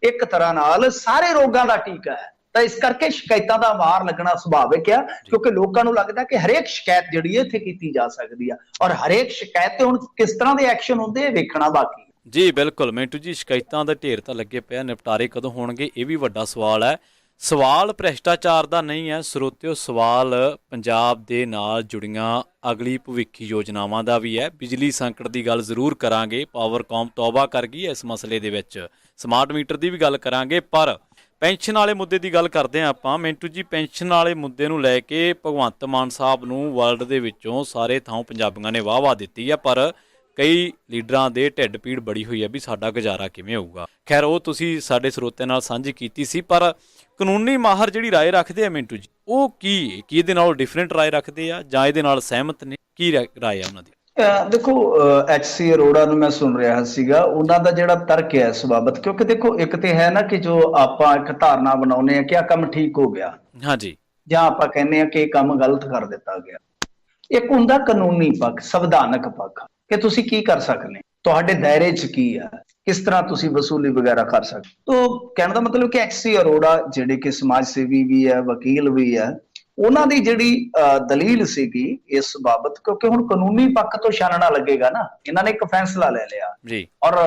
ਇੱਕ ਤਰ੍ਹਾਂ ਨਾਲ ਸਾਰੇ ਰੋਗਾਂ ਦਾ ਟੀਕਾ ਹੈ। ਤਾਂ ਇਸ ਕਰਕੇ ਸ਼ਿਕਾਇਤਾਂ ਦਾ ਵਾਰ ਲੱਗਣਾ ਸੁਭਾਵਿਕ ਆ, ਕਿਉਂਕਿ ਲੋਕਾਂ ਨੂੰ ਲੱਗਦਾ ਕਿ ਹਰੇਕ ਸ਼ਿਕਾਇਤ ਜਿਹੜੀ ਹੈ ਇੱਥੇ ਕੀਤੀ ਜਾ ਸਕਦੀ ਆ। ਔਰ ਹਰੇਕ ਸ਼ਿਕਾਇਤ ਤੇ ਹੁਣ ਕਿਸ ਤਰ੍ਹਾਂ ਦੇ ਐਕਸ਼ਨ ਹੁੰਦੇ ਵੇਖਣਾ ਬਾਕੀ ਜੀ। ਬਿਲਕੁਲ ਮਿੰਟੂ ਜੀ, ਸ਼ਿਕਾਇਤਾਂ ਦਾ ਢੇਰ ਤਾਂ ਲੱਗੇ ਪਿਆ, ਨਿਪਟਾਰੇ ਕਦੋਂ ਹੋਣਗੇ ਇਹ ਵੀ ਵੱਡਾ ਸਵਾਲ ਹੈ। ਸਵਾਲ ਭ੍ਰਿਸ਼ਟਾਚਾਰ ਦਾ ਨਹੀਂ ਹੈ ਸਰੋਤਿਓ, ਸਵਾਲ ਪੰਜਾਬ ਦੇ ਨਾਲ ਜੁੜੀਆਂ ਅਗਲੀ ਭਵਿੱਖੀ ਯੋਜਨਾਵਾਂ ਦਾ ਵੀ ਹੈ। ਬਿਜਲੀ ਸੰਕਟ ਦੀ ਗੱਲ ਜ਼ਰੂਰ ਕਰਾਂਗੇ, ਪਾਵਰਕਾਮ ਤੌਬਾ ਕਰ ਗਈ ਇਸ ਮਸਲੇ ਦੇ ਵਿੱਚ, ਸਮਾਰਟ ਮੀਟਰ ਦੀ ਵੀ ਗੱਲ ਕਰਾਂਗੇ, ਪਰ ਪੈਨਸ਼ਨ ਵਾਲੇ ਮੁੱਦੇ ਦੀ ਗੱਲ ਕਰਦੇ ਹਾਂ ਆਪਾਂ। ਮਿੰਟੂ ਜੀ, ਪੈਨਸ਼ਨ ਵਾਲੇ ਮੁੱਦੇ ਨੂੰ ਲੈ ਕੇ ਭਗਵੰਤ ਮਾਨ ਸਾਹਿਬ ਨੂੰ ਵਰਲਡ ਦੇ ਵਿੱਚੋਂ ਸਾਰੇ ਥਾਂ ਪੰਜਾਬੀਆਂ ਨੇ ਵਾਹ-ਵਾਹ ਦਿੱਤੀ ਆ, ਪਰ ਕਈ ਲੀਡਰਾਂ ਦੇ ਢਿੱਡ ਪੀੜ ਬੜੀ ਹੋਈ ਹੈ ਵੀ ਸਾਡਾ ਗੁਜ਼ਾਰਾ ਕਿਵੇਂ ਹੋਊਗਾ। ਖੈਰ, ਉਹ ਤੁਸੀਂ ਸਾਡੇ ਸਰੋਤਿਆਂ ਨਾਲ ਸਾਂਝੀ ਕੀਤੀ ਸੀ, ਪਰ ਕਾਨੂੰਨੀ ਮਾਹਰ ਜਿਹੜੀ ਰਾਏ ਰੱਖਦੇ ਆ ਮਿੰਟੂ ਜੀ, ਉਹ ਕੀ ਇਹਦੇ ਨਾਲ ਡਿਫਰੈਂਟ ਰਾਏ ਰੱਖਦੇ ਆ ਜਾਂ ਇਹਦੇ ਨਾਲ ਸਹਿਮਤ ਨੇ? ਕੀ ਰਾਏ ਆ ਉਹਨਾਂ ਦੀ? ਦੇਖੋ, HC ਅਰੋੜਾ ਨੂੰ ਮੈਂ ਸੁਣ ਰਿਹਾ ਸੀਗਾ, ਉਹਨਾਂ ਦਾ ਜਿਹੜਾ ਤਰਕ ਹੈ ਇਸ ਬਾਬਤ, ਕਿਉਂਕਿ ਦੇਖੋ ਇੱਕ ਤੇ ਹੈ ਨਾ ਕਿ ਜੋ ਆਪਾਂ ਇੱਕ ਧਾਰਨਾ ਬਣਾਉਂਦੇ ਆ ਕਿ ਆਹ ਕੰਮ ਠੀਕ ਹੋ ਗਿਆ, ਹਾਂਜੀ, ਜਾਂ ਆਪਾਂ ਕਹਿੰਦੇ ਆ ਕਿ ਇਹ ਕੰਮ ਗਲਤ ਕਰ ਦਿੱਤਾ ਗਿਆ। ਇੱਕ ਹੁੰਦਾ ਕਾਨੂੰਨੀ ਪੱਖ, ਸੰਵਿਧਾਨਕ ਪੱਖ, ਕਿ ਤੁਸੀਂ ਕੀ ਕਰ ਸਕਦੇ, ਤੁਹਾਡੇ ਦਾਇਰੇ 'ਚ ਕੀ ਆ, ਕਿਸ ਤਰ੍ਹਾਂ ਤੁਸੀਂ ਵਸੂਲੀ ਵਗੈਰਾ ਕਰ ਸਕਦੇ। ਤਾਂ ਕਹਿਣ ਦਾ ਮਤਲਬ ਕਿ HC ਅਰੋੜਾ ਜਿਹੜੇ ਕਿ ਸਮਾਜ ਸੇਵੀ ਵੀ ਹੈ, ਵਕੀਲ ਵੀ ਹੈ, ਉਹਨਾਂ ਦੀ ਜਿਹੜੀ ਦਲੀਲ ਸੀਗੀ ਇਸ ਬਾਬਤ, ਕਿਉਂਕਿ ਹੁਣ ਕਾਨੂੰਨੀ ਪੱਖ ਤੋਂ ਛਾਨਣਾ ਲੱਗੇਗਾ ਨਾ, ਇਹਨਾਂ ਨੇ ਇੱਕ ਫੈਸਲਾ ਲੈ ਲਿਆ ਜੀ ਔਰ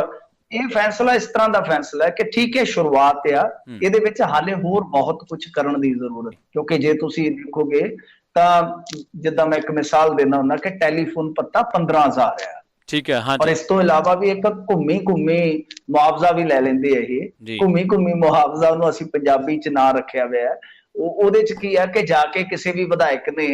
ਇਹ ਫੈਸਲਾ ਇਸ ਤਰ੍ਹਾਂ ਦਾ ਫੈਸਲਾ ਹੈ ਕਿ ਠੀਕ ਹੈ ਸ਼ੁਰੂਆਤ ਆ, ਇਹਦੇ ਵਿੱਚ ਹਾਲੇ ਹੋਰ ਬਹੁਤ ਕੁਝ ਕਰਨ ਦੀ ਜ਼ਰੂਰਤ, ਕਿਉਂਕਿ ਜੇ ਤੁਸੀਂ ਦੇਖੋਗੇ ਤਾਂ ਜਿੱਦਾਂ ਮੈਂ ਇੱਕ ਮਿਸਾਲ ਦੇਣਾ ਹੁੰਦਾ ਕਿ ਟੈਲੀਫੋਨ ਪੱਤਾ 15,000 ਹੈ, ਠੀਕ ਹੈ, ਹਾਂ ਔਰ ਇਸ ਤੋਂ ਇਲਾਵਾ ਵੀ ਇੱਕ ਘੁੰਮੀ ਮੁਆਵਜ਼ਾ ਵੀ ਲੈ ਲੈਂਦੇ ਆ ਇਹ ਘੁੰਮੀ ਮੁਆਵਜ਼ਾ, ਉਹਨੂੰ ਅਸੀਂ ਪੰਜਾਬੀ ਚ ਨਾਂ ਰੱਖਿਆ ਹੋਇਆ ਹੈ। ਉਹਦੇ ਚ ਕੀ ਹੈ ਕਿ ਜਾ ਕੇ ਕਿਸੇ ਵੀ ਵਿਧਾਇਕ ਨੇ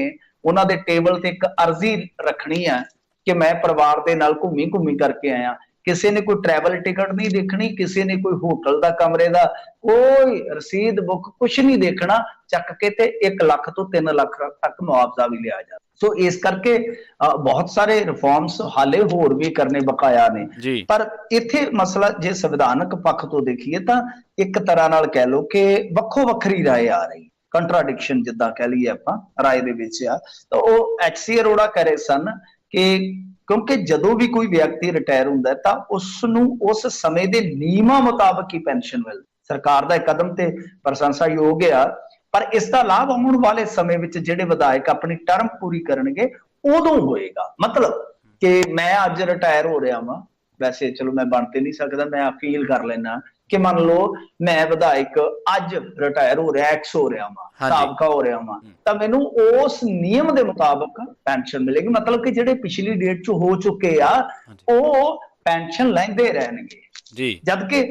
ਉਹਨਾਂ ਦੇ ਟੇਬਲ ਤੇ ਇੱਕ ਅਰਜ਼ੀ ਰੱਖਣੀ ਹੈ ਕਿ ਮੈਂ ਪਰਿਵਾਰ ਦੇ ਨਾਲ ਘੁੰਮੀ ਕਰਕੇ ਆਇਆ, ਕਿਸੇ ਨੇ ਕੋਈ ਟਰੈਵਲ ਟਿਕਟ ਨਹੀਂ ਦੇਖਣੀ, ਕਿਸੇ ਨੇ ਕੋਈ ਹੋਟਲ ਦਾ ਕਮਰੇ ਦਾ ਕੋਈ ਰਸੀਦ ਬੁੱਕ ਕੁਛ ਨਹੀਂ ਦੇਖਣਾ, ਚੱਕ ਕੇ ਤੇ 1 ਲੱਖ ਤੋਂ 3 ਲੱਖ ਤੱਕ ਮੁਆਵਜ਼ਾ ਵੀ ਲਿਆ ਜਾਂਦਾ। ਸੋ ਇਸ ਕਰਕੇ ਬਹੁਤ ਸਾਰੇ ਰਿਫਾਰਮਸ ਹਾਲੇ ਹੋਰ ਵੀ ਕਰਨੇ ਬਕਾਇਆ ਨੇ, ਪਰ ਇੱਥੇ ਮਸਲਾ ਜੇ ਸੰਵਿਧਾਨਕ ਪੱਖ ਤੋਂ ਦੇਖੀਏ ਤਾਂ ਇੱਕ ਤਰ੍ਹਾਂ ਨਾਲ ਕਹਿ ਲਓ ਕਿ ਵੱਖੋ ਵੱਖਰੀ ਰਾਏ ਆ ਰਹੀ, ਕੰਟਰਾਡਿਕਸ਼ਨ ਜਿੱਦਾਂ ਕਹਿ ਲਈਏ ਆਪਾਂ ਰਾਏ ਦੇ ਵਿੱਚ ਆ। ਤਾਂ ਉਹ HC ਅਰੋੜਾ ਕਹਿ ਰਹੇ ਸਨ ਕਿ ਕਿਉਂਕਿ ਜਦੋਂ ਵੀ ਕੋਈ ਵਿਅਕਤੀ ਰਿਟਾਇਰ ਹੁੰਦਾ ਤਾਂ ਉਸ ਨੂੰ ਉਸ ਸਮੇਂ ਦੇ ਨਿਯਮਾਂ ਮੁਤਾਬਕ ਹੀ ਪੈਨਸ਼ਨ ਮਿਲਦੀ। ਸਰਕਾਰ ਦਾ ਇਹ ਕਦਮ ਤੇ ਪ੍ਰਸ਼ੰਸਾਯੋਗ ਆ, ਪਰ ਇਸ ਦਾ ਲਾਭ ਆਉਣ ਵਾਲੇ ਸਮੇਂ ਵਿੱਚ ਜਿਹੜੇ ਵਿਧਾਇਕ ਆਪਣੀ ਟਰਮ ਪੂਰੀ ਕਰਨਗੇ ਉਦੋਂ ਹੋਏਗਾ। ਮਤਲਬ ਕਿ ਮੈਂ ਅੱਜ ਰਿਟਾਇਰ ਹੋ ਰਿਹਾ ਵਾਂ, ਵੈਸੇ ਚਲੋ ਮੈਂ ਬਣ ਤੇ ਨਹੀਂ ਸਕਦਾ, ਮੈਂ ਅਪੀਲ ਕਰ ਲੈਣਾ ਕਿ ਮੰਨ ਲਓ ਮੈਂ ਵਿਧਾਇਕ ਅੱਜ ਰਿਟਾਇਰ ਹੋ ਰਿਹਾ, ਐਕਸ ਹੋ ਰਿਹਾ ਵਾਂ, ਸਾਬਕਾ ਹੋ ਰਿਹਾ ਵਾਂ, ਤਾਂ ਮੈਨੂੰ ਉਸ ਨਿਯਮ ਦੇ ਮੁਤਾਬਕ ਪੈਨਸ਼ਨ ਮਿਲੇਗੀ। ਮਤਲਬ ਕਿ ਜਿਹੜੇ ਪਿਛਲੀ ਡੇਟ 'ਚ ਹੋ ਚੁੱਕੇ ਆ ਉਹ ਪੈਨਸ਼ਨ ਲੈਂਦੇ ਰਹਿਣਗੇ ਜੀ। ਜਦ ਕਿ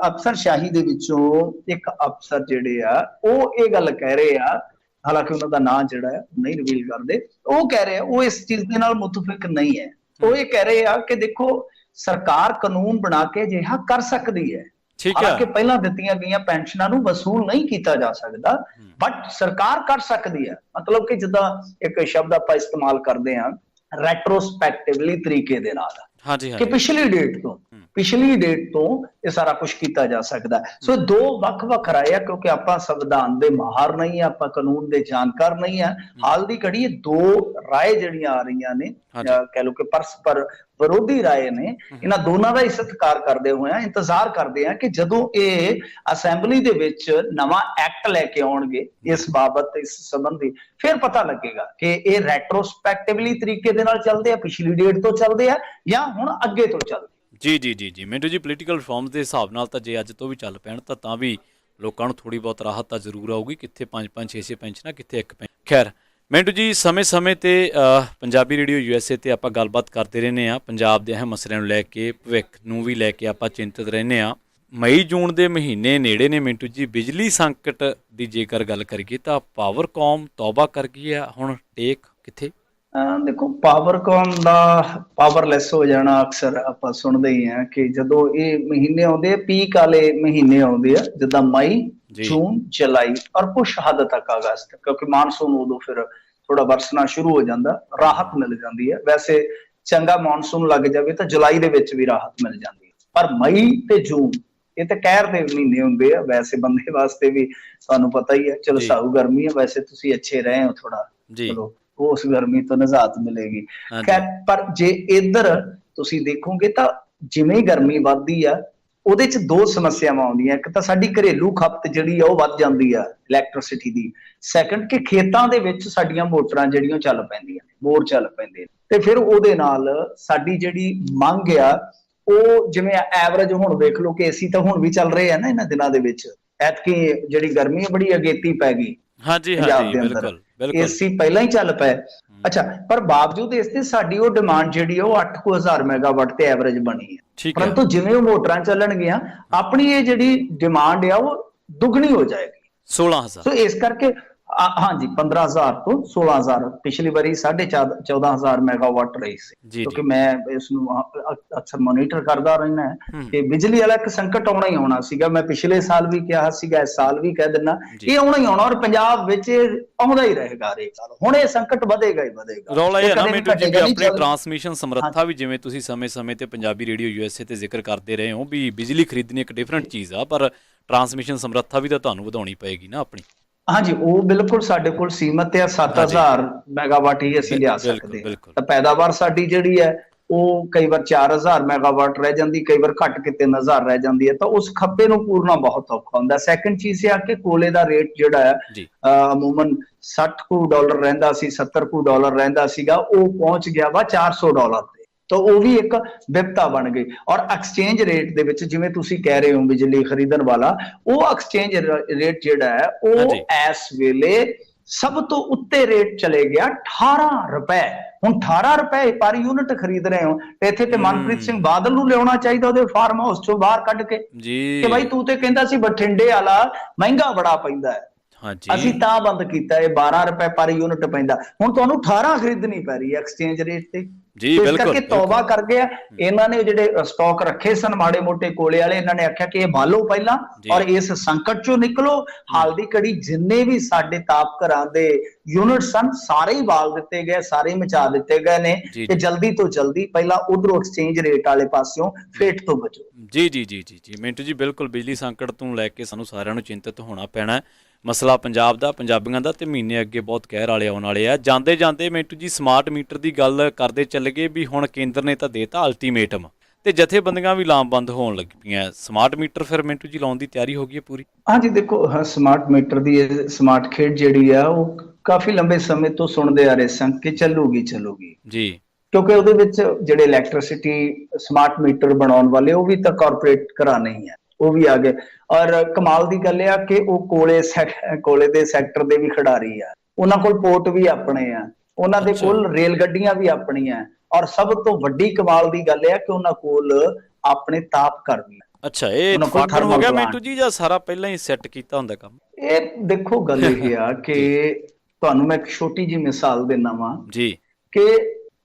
ਅਫਸਰਸ਼ਾਹੀ ਦੇ ਵਿੱਚੋਂ ਇੱਕ ਅਫਸਰ ਜਿਹੜੇ ਆ ਉਹ ਇਹ ਗੱਲ ਕਹਿ ਰਹੇ ਆ, ਹਾਲਾਂਕਿ ਉਹਨਾਂ ਦਾ ਨਾਂ ਜਿਹੜਾ ਹੈ ਨਹੀਂ ਰਿਵੀਲ ਕਰਦੇ, ਉਹ ਕਹਿ ਰਹੇ ਆ ਉਹ ਇਸ ਚੀਜ਼ ਦੇ ਨਾਲ ਮੁਤਫਿਕ ਨਹੀਂ ਹੈ। ਉਹ ਇਹ ਕਹਿ ਰਹੇ ਆ ਕਿ ਦੇਖੋ ਸਰਕਾਰ ਕਾਨੂੰਨ ਬਣਾ ਕੇ ਅਜਿਹਾ ਕਰ ਸਕਦੀ ਹੈ, ਹਾਲਾਂਕਿ ਪਹਿਲਾਂ ਦਿੱਤੀਆਂ ਗਈਆਂ ਪੈਨਸ਼ਨਾਂ ਨੂੰ ਵਸੂਲ ਨਹੀਂ ਕੀਤਾ ਜਾ ਸਕਦਾ, ਬਟ ਸਰਕਾਰ ਕਰ ਸਕਦੀ ਹੈ। ਮਤਲਬ ਕਿ ਜਿੱਦਾਂ ਇੱਕ ਸ਼ਬਦ ਆਪਾਂ ਇਸਤੇਮਾਲ ਕਰਦੇ ਹਾਂ ਰੈਟਰੋਸਪੈਕਟਿਵਲੀ ਤਰੀਕੇ ਦੇ ਨਾਲ, ਕਿ ਪਿਛਲੀ ਡੇਟ ਤੋਂ ਇਹ ਸਾਰਾ ਕੁਝ ਕੀਤਾ ਜਾ ਸਕਦਾ। ਸੋ ਦੋ ਵੱਖ-ਵੱਖ ਰਾਏ ਆ, ਕਿਉਂਕਿ ਆਪਾਂ ਸੰਵਿਧਾਨ ਦੇ ਮਾਹਰ ਨਹੀਂ ਆ, ਆਪਾਂ ਕਾਨੂੰਨ ਦੇ ਜਾਣਕਾਰ ਨਹੀਂ ਆ। ਹਾਲ ਦੀ ਘੜੀ ਇਹ ਦੋ ਰਾਏ ਜਿਹੜੀਆਂ ਆ ਰਹੀਆਂ ਨੇ, ਕਹਿ ਲਓ ਕਿ ਪਰਸਪਰ ਵਿਰੋਧੀ ਰਾਏ ਨੇ, ਇਹਨਾਂ ਦੋਨਾਂ ਦਾ ਹੀ ਸਤਿਕਾਰ ਕਰਦੇ ਹੋਏ ਇੰਤਜ਼ਾਰ ਕਰਦੇ ਆ ਕਿ ਜਦੋਂ ਇਹ ਅਸੈਂਬਲੀ ਦੇ ਵਿੱਚ ਨਵਾਂ ਐਕਟ ਲੈ ਕੇ ਆਉਣਗੇ ਇਸ ਬਾਬਤ, ਇਸ ਸੰਬੰਧੀ, ਫਿਰ ਪਤਾ ਲੱਗੇਗਾ ਕਿ ਇਹ ਰੈਟਰੋਸਪੈਕਟਿਵਲੀ ਤਰੀਕੇ ਦੇ ਨਾਲ ਚੱਲਦੇ ਆ, ਪਿਛਲੀ ਡੇਟ ਤੋਂ ਚੱਲਦੇ ਆ ਜਾਂ ਹੁਣ ਅੱਗੇ ਤੋਂ ਚੱਲਦੇ। ਜੀ ਮਿੰਟੂ ਜੀ, ਪੋਲੀਟੀਕਲ ਰਿਫਾਰਮਸ ਦੇ ਹਿਸਾਬ ਨਾਲ ਤਾਂ ਜੇ ਅੱਜ ਤੋਂ ਵੀ ਚੱਲ ਪੈਣ ਤਾਂ ਵੀ ਲੋਕਾਂ ਨੂੰ ਥੋੜੀ ਬਹੁਤ ਰਾਹਤ ਤਾਂ ਜ਼ਰੂਰ ਆਊਗੀ, ਕਿੱਥੇ 5-5 6-6 ਪੈਨਸ਼ਨਾਂ, ਕਿੱਥੇ 1 ਪੈਨਸ਼ਨ। ਖੈਰ ਮਿੰਟੂ ਜੀ, ਸਮੇਂ-ਸਮੇਂ ਤੇ ਪੰਜਾਬੀ ਰੇਡੀਓ USA ਤੇ ਆਪਾਂ ਗੱਲਬਾਤ ਕਰਦੇ ਰਹਿੰਦੇ ਹਾਂ ਪੰਜਾਬ ਦੇ ਅਹਿਮ ਮਸਲਿਆਂ ਨੂੰ ਲੈ ਕੇ, ਭਵਿੱਖ ਨੂੰ ਵੀ ਲੈ ਕੇ ਆਪਾਂ ਚਿੰਤਤ ਰਹਿੰਦੇ ਹਾਂ। ਮਈ-ਜੂਨ ਦੇ ਮਹੀਨੇ ਨੇੜੇ ਨੇ ਮਿੰਟੂ ਜੀ, ਬਿਜਲੀ ਸੰਕਟ ਦੀ ਜੇਕਰ ਗੱਲ ਕਰੀਏ ਤਾਂ ਪਾਵਰਕੌਮ ਤੌਬਾ ਕਰ ਗਈ ਆ, ਹੁਣ ਟੇਕ ਕਿੱਥੇ? ਦੇਖੋ ਪਾਵਰਕੌਮ ਦਾ ਪਾਵਰਲੈਸ ਹੋ ਜਾਣਾ ਅਕਸਰ ਆਪਾਂ ਸੁਣਦੇ ਹੀ ਆ ਕਿ ਜਦੋਂ ਇਹ ਮਹੀਨੇ ਆਉਂਦੇ ਆ, ਪੀਕ ਵਾਲੇ ਮਹੀਨੇ ਆਉਂਦੇ ਆ, ਜਿੱਦਾਂ ਮਈ, ਜੂਨ, ਜੁਲਾਈ ਔਰ ਕੁਛ ਹੱਦ ਤੱਕ ਅਗਸਤ, ਕਿਉਂਕਿ ਮਾਨਸੂਨ ਉਦੋਂ ਫਿਰ ਥੋੜਾ ਵਰਸਣਾ ਸ਼ੁਰੂ ਹੋ ਜਾਂਦਾ, ਰਾਹਤ ਮਿਲ ਜਾਂਦੀ ਹੈ। ਵੈਸੇ ਚੰਗਾ ਮਾਨਸੂਨ ਲੱਗ ਜਾਵੇ ਤਾਂ ਜੁਲਾਈ ਦੇ ਵਿੱਚ ਵੀ ਰਾਹਤ ਮਿਲ ਜਾਂਦੀ ਹੈ, ਪਰ ਮਈ ਤੇ ਜੂਨ ਇਹ ਤਾਂ ਕਹਿਰ ਦੇ ਮਹੀਨੇ ਹੁੰਦੇ ਆ। ਵੈਸੇ ਬੰਦੇ ਵਾਸਤੇ ਵੀ ਤੁਹਾਨੂੰ ਪਤਾ ਹੀ ਹੈ, ਚਲੋ ਸਾਊ ਗਰਮੀ ਹੈ, ਵੈਸੇ ਤੁਸੀਂ ਅੱਛੇ ਰਹੇ ਹੋ ਥੋੜਾ, ਚਲੋ ਉਸ ਗਰਮੀ ਤੋਂ ਨਿਜਾਤ ਮਿਲੇਗੀ। ਪਰ ਜੇ ਇੱਧਰ ਤੁਸੀਂ ਦੇਖੋਗੇ ਤਾਂ ਜਿਵੇਂ ਗਰਮੀ ਵੱਧਦੀ ਆ ਉਹਦੇ ਚ ਦੋ ਸਮੱਸਿਆਵਾਂ ਆਉਂਦੀਆਂ। ਇੱਕ ਤਾਂ ਸਾਡੀ ਘਰੇਲੂ ਖਪਤ ਜਿਹੜੀ ਆ ਉਹ ਵੱਧ ਜਾਂਦੀ ਆ ਇਲੈਕਟ੍ਰਿਸਿਟੀ ਦੀ, ਸੈਕੰਡ ਕਿ ਖੇਤਾਂ ਦੇ ਵਿੱਚ ਸਾਡੀਆਂ ਮੋਟਰਾਂ ਜਿਹੜੀਆਂ ਚੱਲ ਪੈਂਦੀਆਂ ਨੇ, ਬੋਰ ਚੱਲ ਪੈਂਦੇ, ਤੇ ਫਿਰ ਉਹਦੇ ਨਾਲ ਸਾਡੀ ਜਿਹੜੀ ਮੰਗ ਆ ਉਹ ਜਿਵੇਂ ਐਵਰੇਜ ਹੁਣ ਵੇਖ ਲਓ ਕਿ ਏਸੀ ਤਾਂ ਹੁਣ ਵੀ ਚੱਲ ਰਹੇ ਆ ਨਾ ਇਹਨਾਂ ਦਿਨਾਂ ਦੇ ਵਿੱਚ, ਐਤਕੀ ਜਿਹੜੀ ਗਰਮੀ ਬੜੀ ਅਗੇਤੀ ਪੈ ਗਈ ਬਿਲਕੁਲ, ਏਸੀ ਪਹਿਲਾਂ ਹੀ ਚੱਲ ਪਏ। ਅੱਛਾ, ਪਰ ਬਾਵਜੂਦ ਇਸ ਤੇ ਸਾਡੀ ਉਹ ਡਿਮਾਂਡ ਜਿਹੜੀ ਉਹ 8,000 ਮੈਗਾਵਾਟ ਤੇ ਐਵਰੇਜ ਬਣੀ ਹੈ, ਪਰੰਤੂ ਜਿਵੇਂ ਉਹ ਮੋਟਰਾਂ ਚੱਲਣਗੀਆਂ ਆਪਣੀ ਇਹ ਜਿਹੜੀ ਡਿਮਾਂਡ ਆ ਉਹ ਦੁੱਗਣੀ ਹੋ ਜਾਏਗੀ, 16,000। ਸੋ ਇਸ ਕਰਕੇ ਹਾਂਜੀ 15,000 ਤੋਂ 16,000, ਪਿਛਲੀ ਵਾਰੀ 14,500 ਮੈਗਾਵਾਟ ਰਹੀ ਸੀ, ਕਿਉਂਕਿ ਮੈਂ ਇਸ ਨੂੰ ਅਕਸਰ ਮੋਨੀਟਰ ਕਰਦਾ ਰਹਿਣਾ ਕਿ ਬਿਜਲੀ ਵਾਲਾ ਇੱਕ ਸੰਕਟ ਆਉਣਾ ਹੀ ਆਉਣਾ ਸੀਗਾ। ਮੈਂ ਪਿਛਲੇ ਸਾਲ ਵੀ ਕਿਹਾ ਸੀਗਾ, ਇਸ ਸਾਲ ਵੀ ਕਹਿ ਦਿੰਦਾ ਇਹ ਆਉਣਾ ਹੀ ਆਉਣਾ, ਔਰ ਪੰਜਾਬ ਵਿੱਚ ਆਉਂਦਾ ਹੀ ਰਹੇਗਾ ਹਰੇਕ ਸਾਲ। ਹੁਣ ਇਹ ਸੰਕਟ ਵਧੇਗਾ ਹੀ ਵਧੇਗਾ। ਰੌਲਾ ਇਹ ਨਾ ਮਿੰਟੂ ਜੀ, ਆਪਣੀ ਟਰਾਂਸਮਿਸ਼ਨ ਸਮਰੱਥਾ ਵੀ, ਜਿਵੇਂ ਤੁਸੀਂ ਸਮੇਂ-ਸਮੇਂ ਤੇ ਪੰਜਾਬੀ ਰੇਡੀਓ USA ਤੇ ਜ਼ਿਕਰ ਕਰਦੇ ਰਹੇ ਹੋ ਵੀ ਬਿਜਲੀ ਖਰੀਦਣੀ ਇੱਕ ਡਿਫਰੈਂਟ ਚੀਜ਼ ਆ, ਪਰ ਟਰਾਂਸਮਿਸ਼ਨ ਸਮਰੱਥਾ ਵੀ ਤਾਂ ਤੁਹਾਨੂੰ ਵਧਾਉਣੀ ਪਏਗੀ ਨਾ ਆਪਣੀ। ਹਾਂਜੀ, ਉਹ ਬਿਲਕੁਲ ਸਾਡੇ ਕੋਲ ਸੀਮਤ ਹੈ, 7,000 ਮੈਗਾਵਾਟ ਹੀ ਅਸੀਂ ਲਿਆ ਸਕਦੇ, ਤਾਂ ਪੈਦਾਵਾਰ ਸਾਡੀ ਜਿਹੜੀ ਹੈ ਉਹ ਕਈ ਵਾਰ 4000 ਮੈਗਾਵਾਟ ਰਹਿ ਜਾਂਦੀ, ਕਈ ਵਾਰ ਘੱਟ ਕੇ 3000 ਰਹਿ ਜਾਂਦੀ ਹੈ, ਤਾਂ ਉਸ ਖੱਪੇ ਨੂੰ ਪੂਰਨਾ ਬਹੁਤ ਔਖਾ ਹੁੰਦਾ। ਸੈਕੰਡ ਚੀਜ਼ ਇਹ ਆ ਕਿ ਕੋਲੇ ਦਾ ਰੇਟ ਜਿਹੜਾ ਹੈ ਜੀ ਅਮੂਮਨ $60 ਰਹਿੰਦਾ ਸੀ, $70 ਰਹਿੰਦਾ ਸੀਗਾ, ਉਹ ਪਹੁੰਚ ਗਿਆ ਵਾ $400 ਤੇ। ਤਾਂ ਉਹ ਵੀ ਇੱਕ ਵਿਪਤਾ ਬਣ ਗਈ। ਔਰ ਐਕਸਚੇਂਜ ਰੇਟ ਦੇ ਵਿੱਚ ਜਿਵੇਂ ਤੁਸੀਂ ਕਹਿ ਰਹੇ ਹੋ ਬਿਜਲੀ ਖਰੀਦਣ ਵਾਲਾ, ਉਹ ਐਕਸਚੇਂਜ ਰੇਟ ਜਿਹੜਾ ਹੈ ਉਹ ਇਸ ਵੇਲੇ ਸਭ ਤੋਂ ਉੱਤੇ ਰੇਟ ਚਲੇ ਗਿਆ 18 ਰੁਪਏ। ਹੁਣ 18 ਰੁਪਏ ਪਰ ਯੂਨਿਟ ਖਰੀਦ ਰਹੇ ਹੋ, ਤੇ ਇੱਥੇ ਤੇ ਮਨਪ੍ਰੀਤ ਸਿੰਘ ਬਾਦਲ ਨੂੰ ਲਿਆਉਣਾ ਚਾਹੀਦਾ ਉਹਦੇ ਫਾਰਮ ਹਾਊਸ ਚੋਂ ਬਾਹਰ ਕੱਢ ਕੇ ਕਿ ਬਾਈ ਤੂੰ ਤੇ ਕਹਿੰਦਾ ਸੀ ਬਠਿੰਡੇ ਵਾਲਾ ਮਹਿੰਗਾ ਬੜਾ ਪੈਂਦਾ ਹੈ, ਅਸੀਂ ਤਾਂ ਬੰਦ ਕੀਤਾ, ਇਹ 12 ਰੁਪਏ ਪਰ ਯੂਨਿਟ ਪੈਂਦਾ, ਹੁਣ ਤੁਹਾਨੂੰ 18 ਖਰੀਦਣੀ ਪੈ ਰਹੀ ਹੈ ਐਕਸਚੇਂਜ ਰੇਟ ਤੇ। ਇਸ ਕਰਕੇ ਤੌਬਾ ਕਰ ਗਿਆ ਇਹਨਾਂ ਨੇ, ਜਿਹੜੇ ਸਟਾਕ ਰੱਖੇ ਸਨ ਮਾੜੇ ਮੋਟੇ ਕੋਲੇ ਵਾਲੇ, ਇਹਨਾਂ ਨੇ ਆਖਿਆ ਕਿ ਇਹ ਬਾਲੋ ਪਹਿਲਾਂ ਔਰ ਇਸ ਸੰਕਟ ਚੋਂ ਨਿਕਲੋ। ਹਾਲ ਦੀ ਘੜੀ ਜਿੰਨੇ ਵੀ ਸਾਡੇ ਤਾਪ ਘਰਾਂ ਦੇ ਯੂਨਿਟ ਸਨ ਸਾਰੇ ਹੀ ਬਾਲ ਦਿੱਤੇ ਗਏ, ਸਾਰੇ ਹੀ ਮਚਾ ਦਿੱਤੇ ਗਏ ਨੇ ਕਿ ਜਲਦੀ ਤੋਂ ਜਲਦੀ ਪਹਿਲਾਂ ਉਧਰੋਂ ਐਕਸਚੇਂਜ ਰੇਟ ਵਾਲੇ ਪਾਸਿਓਂ ਫੇਟ ਤੋਂ ਬਚੋ। ਜੀ ਜੀ ਜੀ ਜੀ ਜੀ ਮਿੰਟੂ ਜੀ, ਬਿਲਕੁਲ ਬਿਜਲੀ ਸੰਕਟ ਤੋਂ ਲੈ ਕੇ ਸਾਨੂੰ ਸਾਰਿਆਂ ਨੂੰ ਚਿੰਤਤ ਹੋਣਾ ਪੈਣਾ। ਮਸਲਾ ਪੰਜਾਬ ਦਾ, ਪੰਜਾਬੀਆਂ ਦਾ, ਤੇ ਮਹੀਨੇ ਅੱਗੇ ਬਹੁਤ ਕਹਿਰ ਵਾਲੇ ਆਉਣ ਵਾਲੇ ਆ। ਜਾਂਦੇ ਜਾਂਦੇ ਮਿੰਟੂ ਜੀ ਸਮਾਰਟ ਮੀਟਰ ਦੀ ਗੱਲ ਕਰਦੇ ਚੱਲ ਗਏ ਵੀ ਹੁਣ ਕੇਂਦਰ ਨੇ ਤਾਂ ਦੇਤਾ ਅਲਟੀਮੇਟਮ, ਤੇ ਜਥੇਬੰਦੀਆਂ ਵੀ ਲਾਮਬੰਦ ਹੋਣ ਲੱਗ ਪਈਆਂ। ਸਮਾਰਟ ਮੀਟਰ ਫਿਰ ਮਿੰਟੂ ਜੀ ਲਾਉਣ ਦੀ ਤਿਆਰੀ ਹੋ ਗਈ ਹੈ ਪੂਰੀ? ਹਾਂਜੀ ਦੇਖੋ, ਸਮਾਰਟ ਮੀਟਰ ਦੀ ਸਮਾਰਟ ਖੇਡ ਜਿਹੜੀ ਆ ਉਹ ਕਾਫੀ ਲੰਬੇ ਸਮੇਂ ਤੋਂ ਸੁਣਦੇ ਆ ਰਹੇ ਸਨ ਕਿ ਚੱਲੂਗੀ ਜੀ, ਕਿਉਂਕਿ ਉਹਦੇ ਵਿੱਚ ਜਿਹੜੇ ਇਲੈਕਟ੍ਰਿਸਿਟੀ ਸਮਾਰਟ ਮੀਟਰ ਬਣਾਉਣ ਵਾਲੇ ਉਹ ਵੀ ਤਾਂ ਕਾਰਪੋਰੇਟ ਘਰਾਣੇ ਹੀ ਆ, ਉਹ ਵੀ ਆ ਗਏ। ਔਰ ਕਮਾਲ ਦੀ ਗੱਲ ਆ ਕਿ ਉਹ ਕੋਲੇ ਦੇ ਸੈਕਟਰ ਦੇ ਵੀ ਖਿਡਾਰੀ ਆ, ਉਹਨਾਂ ਕੋਲ ਪੋਰਟ ਵੀ ਆਪਣੇ ਆ, ਉਹਨਾਂ ਦੇ ਕੋਲ ਰੇਲ ਗੱਡੀਆਂ ਵੀ ਆਪਣੀਆਂ, ਔਰ ਸਭ ਤੋਂ ਵੱਡੀ ਕਮਾਲ ਦੀ ਗੱਲ ਆ ਕਿ ਉਹਨਾਂ ਕੋਲ ਆਪਣੇ ਤਾਪ ਘਰ ਵੀ। ਅੱਛਾ, ਇਹ ਇਤਫਾਕਨ ਹੋ ਗਿਆ ਮਿੰਟੂ ਜੀ ਜਾਂ ਸਾਰਾ ਪਹਿਲਾਂ ਹੀ ਸੈੱਟ ਕੀਤਾ ਹੁੰਦਾ ਕੰਮ? ਇਹ ਦੇਖੋ ਗੱਲ ਇਹ ਆ ਕਿ ਤੁਹਾਨੂੰ ਮੈਂ ਇੱਕ ਛੋਟੀ ਜਿਹੀ ਮਿਸਾਲ ਦਿੰਦਾ ਵਾਂ ਜੀ ਕਿ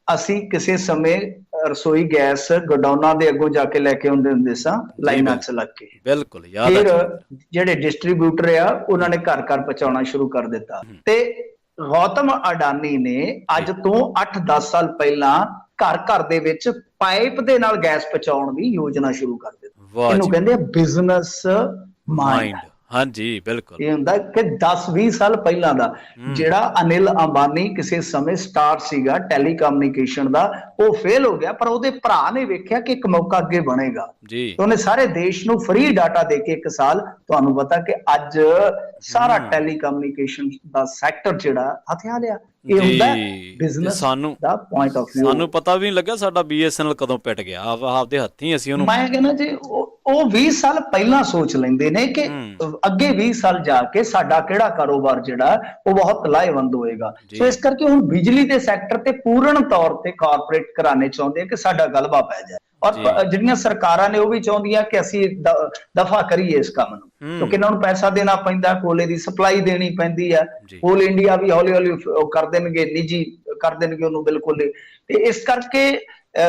ਅਸੀਂ ਕਿਸੇ ਸਮੇਂ ਰਸੋਈ ਗੈਸ ਗੋਡਾਊਨਾਂ ਦੇ ਅੱਗੋਂ ਜਾ ਕੇ ਲੈ ਕੇ ਆਉਂਦੇ ਹੁੰਦੇ ਸਾਂ ਲਾਈਨਾਂ 'ਚ ਲੱਗ ਕੇ। ਬਿਲਕੁਲ ਯਾਦ ਫਿਰ ਜਿਹੜੇ ਡਿਸਟਰੀਬਿਊਟਰ ਆ ਉਹਨਾਂ ਨੇ ਘਰ ਘਰ ਪਹੁੰਚਾਉਣਾ ਸ਼ੁਰੂ ਕਰ ਦਿੱਤਾ, ਤੇ ਗੌਤਮ ਅਡਾਨੀ ਨੇ ਅੱਜ ਤੋਂ 8-10 ਸਾਲ ਪਹਿਲਾਂ ਘਰ ਘਰ ਦੇ ਵਿੱਚ ਪਾਈਪ ਦੇ ਨਾਲ ਗੈਸ ਪਹੁੰਚਾਉਣ ਦੀ ਯੋਜਨਾ ਸ਼ੁਰੂ ਕਰ ਦਿੱਤੀ। ਇਹਨੂੰ ਕਹਿੰਦੇ ਆ ਬਿਜ਼ਨਸ ਮਾਈਂਡ। ਹਾਂਜੀ ਬਿਲਕੁਲ, ਇਹ ਹੁੰਦਾ ਕਿ 10-20 ਸਾਲ ਪਹਿਲਾਂ ਦਾ ਜਿਹੜਾ ਅਨਿਲ ਅੰਬਾਨੀ ਕਿਸੇ ਸਮੇਂ ਸਟਾਰ ਸੀਗਾ ਟੈਲੀਕਮਿਊਨੀਕੇਸ਼ਨ ਦਾ, ਉਹ ਫੇਲ ਹੋ ਗਿਆ, ਪਰ ਉਹਦੇ ਭਰਾ ਨੇ ਵੇਖਿਆ ਕਿ ਇੱਕ ਮੌਕਾ ਅੱਗੇ ਬਣੇਗਾ ਜੀ, ਉਹਨੇ ਸਾਰੇ ਦੇਸ਼ ਨੂੰ ਫ੍ਰੀ ਡਾਟਾ ਦੇ ਕੇ 1 ਸਾਲ, ਤੁਹਾਨੂੰ ਪਤਾ ਕਿ ਅੱਜ ਸਾਰਾ ਟੈਲੀਕਮਿਊਨੀਕੇਸ਼ਨ ਦਾ ਸੈਕਟਰ ਜਿਹੜਾ ਹਥਿਆ ਲਿਆ। ਇਹ ਹੁੰਦਾ business the point of view. ਸਾਨੂੰ ਪਤਾ ਵੀ ਨਹੀਂ ਲੱਗਾ ਸਾਡਾ BSNL ਕਦੋਂ ਪਿੱਟ ਗਿਆ, ਆਪਦੇ ਹੱਥੀਂ ਅਸੀਂ ਉਹਨੂੰ। ਮੈਂ ਕਹਿੰਦਾ ਜੀ ਉਹ 20 ਸਾਲ ਪਹਿਲਾਂ ਸੋਚ ਲੈਂਦੇ ਨੇ ਕਿ ਅੱਗੇ 20 ਸਾਲ ਜਾ ਕੇ ਸਾਡਾ ਕਿਹੜਾ ਕਾਰੋਬਾਰ ਜਿਹੜਾ ਉਹ ਬਹੁਤ ਲਾਹੇਵੰਦ ਹੋਏਗਾ। ਸੋ ਇਸ ਕਰਕੇ ਹੁਣ ਬਿਜਲੀ ਦੇ ਸੈਕਟਰ ਤੇ ਪੂਰਨ ਤੌਰ ਤੇ ਕਾਰਪੋਰੇਟ ਘਰਾਣੇ ਚਾਹੁੰਦੇ ਆ ਕਿ ਸਾਡਾ ਗਲਬਾ ਪੈ ਜਾਏ, ਔਰ ਜਿਹੜੀਆਂ ਸਰਕਾਰਾਂ ਨੇ ਉਹ ਵੀ ਚਾਹੁੰਦੀਆਂ ਕਿ ਅਸੀਂ ਦਫਾ ਕਰੀਏ ਇਸ ਕੰਮ ਨੂੰ, ਕਿਉਂਕਿ ਇਹਨਾਂ ਨੂੰ ਪੈਸਾ ਦੇਣਾ ਪੈਂਦਾ, ਕੋਲੇ ਦੀ ਸਪਲਾਈ ਦੇਣੀ ਪੈਂਦੀ ਹੈ। ਕੋਲ ਇੰਡੀਆ ਵੀ ਹੌਲੀ ਹੌਲੀ ਕਰ ਦੇਣਗੇ, ਨਿੱਜੀ ਕਰ ਦੇਣਗੇ ਉਹਨੂੰ ਬਿਲਕੁਲ। ਤੇ ਇਸ ਕਰਕੇ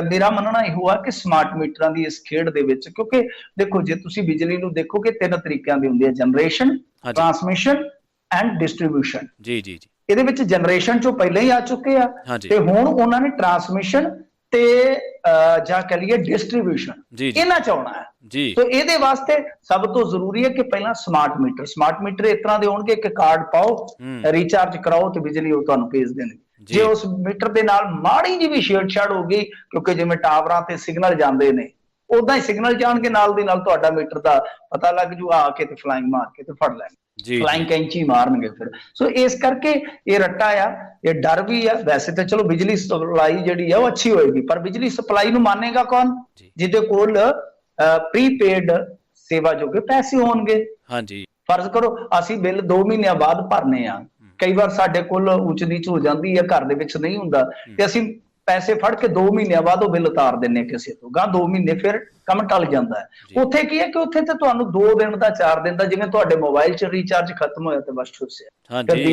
ਮੇਰਾ ਮੰਨਣਾ ਇਹੋ ਆ ਕਿ ਸਮਾਰਟ ਮੀਟਰਾਂ ਦੀ ਇਸ ਖੇਡ ਦੇ ਵਿੱਚ, ਕਿਉਂਕਿ ਦੇਖੋ ਜੇ ਤੁਸੀਂ ਬਿਜਲੀ ਨੂੰ ਦੇਖੋਗੇ 3 ਤਰੀਕਿਆਂ ਦੀ ਹੁੰਦੀ ਹੈ, ਜਨਰੇਸ਼ਨ, ਟਰਾਂਸਮਿਸ਼ਨ ਐਂਡ ਡਿਸਟ੍ਰੀਬਿਊਸ਼ਨ। ਜੀ ਜੀ ਜੀ, ਇਹਦੇ ਵਿੱਚ ਜਨਰੇਸ਼ਨ ਚੋਂ ਪਹਿਲਾਂ ਹੀ ਆ ਚੁੱਕੇ ਆ, ਤੇ ਹੁਣ ਉਹਨਾਂ ਨੇ ਟਰਾਂਸਮਿਸ਼ਨ ਤੇ ਜਾਂ ਕਹ ਲਈਏ ਡਿਸਟ੍ਰੀਬਿਊਸ਼ਨ ਇਹਨਾਂ ਚ ਆਉਣਾ ਹੈ ਜੀ। ਸੋ ਇਹਦੇ ਵਾਸਤੇ ਸਭ ਤੋਂ ਜ਼ਰੂਰੀ ਹੈ ਕਿ ਪਹਿਲਾਂ ਸਮਾਰਟ ਮੀਟਰ ਇਸ ਤਰ੍ਹਾਂ ਦੇ ਹੋਣਗੇ ਕਿ ਕਾਰਡ ਪਾਓ, ਰੀਚਾਰਜ ਕਰਾਓ ਤੇ ਬਿਜਲੀ ਉਹ ਤੁਹਾਨੂੰ ਭੇਜ ਦੇਣਗੇ। ਜੇ ਉਸ ਮੀਟਰ ਦੇ ਨਾਲ ਮਾੜੀ ਜਿਹੀ ਵੀ ਛੇੜਛਾੜ ਹੋ ਗਈ, ਕਿਉਂਕਿ ਜਿਵੇਂ ਟਾਵਰਾਂ ਤੇ ਸਿਗਨਲ ਜਾਂਦੇ ਨੇ ਉਦਾਂ ਹੀ ਸਿਗਨਲ ਜਾਣਗੇ, ਨਾਲ ਦੀ ਨਾਲ ਤੁਹਾਡਾ ਮੀਟਰ ਦਾ ਪਤਾ ਲੱਗ ਜੂ, ਆ ਕੇ ਤੇ ਫਲਾਈਂਗ ਮਾਰ ਕੇ ਤੇ ਫੜ ਲੈਣਗੇ, ਫਲਾਈਂਗ ਕੈਂਚੀ ਮਾਰਨਗੇ ਫਿਰ। ਸੋ ਇਸ ਕਰਕੇ ਇਹ ਰੱਟਾ ਆ, ਇਹ ਡਰ ਵੀ ਆ। ਵੈਸੇ ਤਾਂ ਚਲੋ ਬਿਜਲੀ ਸਪਲਾਈ ਜਿਹੜੀ ਆ ਉਹ ਅੱਛੀ ਹੋਏਗੀ, ਪਰ ਬਿਜਲੀ ਸਪਲਾਈ ਨੂੰ ਮਾਨੇਗਾ ਕੌਣ? ਜਿਹਦੇ ਕੋਲ ਪ੍ਰੀਪੇਡ ਸੇਵਾ ਜੋਗੇ ਪੈਸੇ ਹੋਣਗੇ। ਹਾਂਜੀ, ਫਰਜ਼ ਕਰੋ ਅਸੀਂ ਬਿੱਲ 2 ਮਹੀਨਿਆਂ ਬਾਅਦ ਭਰਨੇ ਆ, ਕਈ ਵਾਰ ਸਾਡੇ ਕੋਲ ਉੱਚ ਨੀਚ ਹੋ ਜਾਂਦੀ ਹੈ, ਘਰ ਦੇ ਵਿੱਚ ਨਹੀਂ ਹੁੰਦਾ, ਤੇ ਅਸੀਂ ਪੈਸੇ ਫੜ ਕੇ 2 ਮਹੀਨਿਆਂ ਬਾਅਦ ਉਹ ਬਿੱਲ ਉਤਾਰ ਦਿੰਨੇ ਕਿਸੇ ਤੋਂ, ਗਾਂ 2 ਮਹੀਨੇ ਫਿਰ ਕੰਮ ਟਲ ਜਾਂਦਾ ਹੈ। ਉੱਥੇ ਕੀ ਹੈ ਕਿ ਉੱਥੇ ਤੇ ਤੁਹਾਨੂੰ 2 ਦਿਨ ਦਾ 4 ਦਿਨ ਦਾ, ਜਿਵੇਂ ਤੁਹਾਡੇ ਮੋਬਾਈਲ 'ਚ ਰੀਚਾਰਜ ਖਤਮ ਹੋਇਆ ਤੇ ਬਸ ਛੁੱਸਿਆ, ਫਿਰ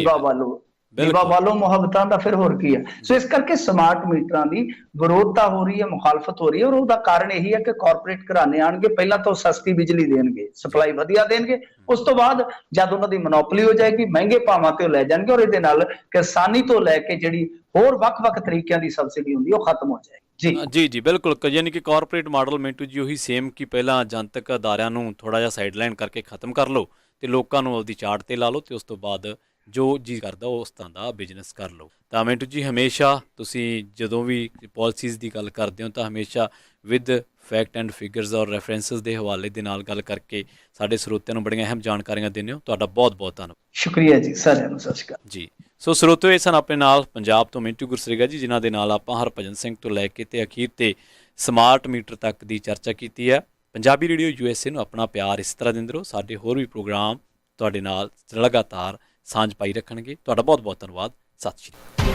ਦੀਵਾ ਵਾਲੋ ਮੁਹੱਬਤਾਂ ਦਾ, ਫਿਰ ਹੋਰ ਕੀ ਹੈ। ਸੋ ਇਸ ਕਰਕੇ ਸਮਾਰਟ ਮੀਟਰਾਂ ਦੀ ਵਿਰੋਧਤਾ ਹੋ ਰਹੀ ਹੈ, ਮੁਖਾਲਫਤ ਹੋ ਰਹੀ ਹੈ, ਔਰ ਉਹਦਾ ਕਾਰਨ ਇਹੀ ਹੈ ਕਿ ਕਾਰਪੋਰੇਟ ਘਰਾਣੇ ਆਣਗੇ, ਪਹਿਲਾਂ ਤਾਂ ਸਸਤੀ ਬਿਜਲੀ ਦੇਣਗੇ, ਸਪਲਾਈ ਵਧੀਆ ਦੇਣਗੇ, ਉਸ ਤੋਂ ਬਾਅਦ ਜਦ ਉਹਨਾਂ ਦੀ ਮੋਨੋਪੋਲੀ ਹੋ ਜਾਏਗੀ ਮਹਿੰਗੇ ਭਾਵਾਂ ਤੇ ਉਹ ਲੈ ਜਾਣਗੇ, ਔਰ ਇਹਦੇ ਨਾਲ ਕਿਸਾਨੀ ਤੋਂ ਲੈ ਕੇ ਜਿਹੜੀ ਹੋਰ ਵੱਖ-ਵੱਖ ਤਰੀਕਿਆਂ ਦੀ ਸਬਸਿਡੀ ਹੁੰਦੀ ਉਹ ਖਤਮ ਹੋ ਜਾਏਗੀ। ਜੀ ਜੀ ਬਿਲਕੁਲ, ਯਾਨੀ ਕਿ ਕਾਰਪੋਰੇਟ ਮਾਡਲ ਮਿੰਟੂ ਜੀ ਉਹੀ ਸੇਮ ਕਿ ਪਹਿਲਾਂ ਜਨਤਕ ਅਦਾਰਿਆਂ ਨੂੰ ਥੋੜਾ ਜਿਹਾ ਸਾਈਡਲਾਈਨ ਕਰਕੇ ਖਤਮ ਕਰ ਲਓ ਤੇ ਲੋਕਾਂ ਨੂੰ ਆਪਦੀ ਚਾਰਟ ਤੇ ਲਾ ਲਓ, ਤੇ ਉਸ ਤੋਂ ਬਾਅਦ ਜੋ ਜੀ ਕਰਦਾ ਉਸ ਤਰ੍ਹਾਂ ਦਾ ਬਿਜ਼ਨਸ ਕਰ ਲਓ। ਤਾਂ ਮਿੰਟੂ ਜੀ, ਹਮੇਸ਼ਾ ਤੁਸੀਂ ਜਦੋਂ ਵੀ ਪਾਲਿਸੀਜ਼ ਦੀ ਗੱਲ ਕਰਦੇ ਹੋ ਤਾਂ ਹਮੇਸ਼ਾ ਵਿਦ ਫੈਕਟ ਐਂਡ ਫਿਗਰਸ ਔਰ ਰੈਫਰੈਂਸਸ ਦੇ ਹਵਾਲੇ ਦੇ ਨਾਲ ਗੱਲ ਕਰਕੇ ਸਾਡੇ ਸਰੋਤਿਆਂ ਨੂੰ ਬੜੀਆਂ ਅਹਿਮ ਜਾਣਕਾਰੀਆਂ ਦਿੰਦੇ ਹੋ। ਤੁਹਾਡਾ ਬਹੁਤ ਬਹੁਤ ਧੰਨਵਾਦ ਸ਼ੁਕਰੀਆ ਜੀ, ਸਾਰਿਆਂ ਨੂੰ ਸਤਿ ਸ਼੍ਰੀ ਅਕਾਲ ਜੀ। ਸੋ ਸਰੋਤਿਓ, ਇਹ ਸਨ ਆਪਣੇ ਨਾਲ ਪੰਜਾਬ ਤੋਂ ਮਿੰਟੂ ਗੁਰਸਰੀਗਾ ਜੀ, ਜਿਨ੍ਹਾਂ ਦੇ ਨਾਲ ਆਪਾਂ ਹਰਭਜਨ ਸਿੰਘ ਤੋਂ ਲੈ ਕੇ ਤੇ ਅਖੀਰ ਤੇ ਸਮਾਰਟ ਮੀਟਰ ਤੱਕ ਦੀ ਚਰਚਾ ਕੀਤੀ ਹੈ। ਪੰਜਾਬੀ ਰੇਡੀਓ USA ਨੂੰ ਆਪਣਾ ਪਿਆਰ ਇਸ ਤਰ੍ਹਾਂ ਦਿੰਦੇ ਰਹੋ। ਸਾਡੇ ਹੋਰ ਵੀ ਪ੍ਰੋਗਰਾਮ ਤੁਹਾਡੇ ਨਾਲ ਲਗਾਤਾਰ ਸਾਂਝ ਪਾਈ ਰੱਖਣਗੇ। ਤੁਹਾਡਾ ਬਹੁਤ ਬਹੁਤ ਧੰਨਵਾਦ। ਸਤਿ ਸ਼੍ਰੀ ਅਕਾਲ।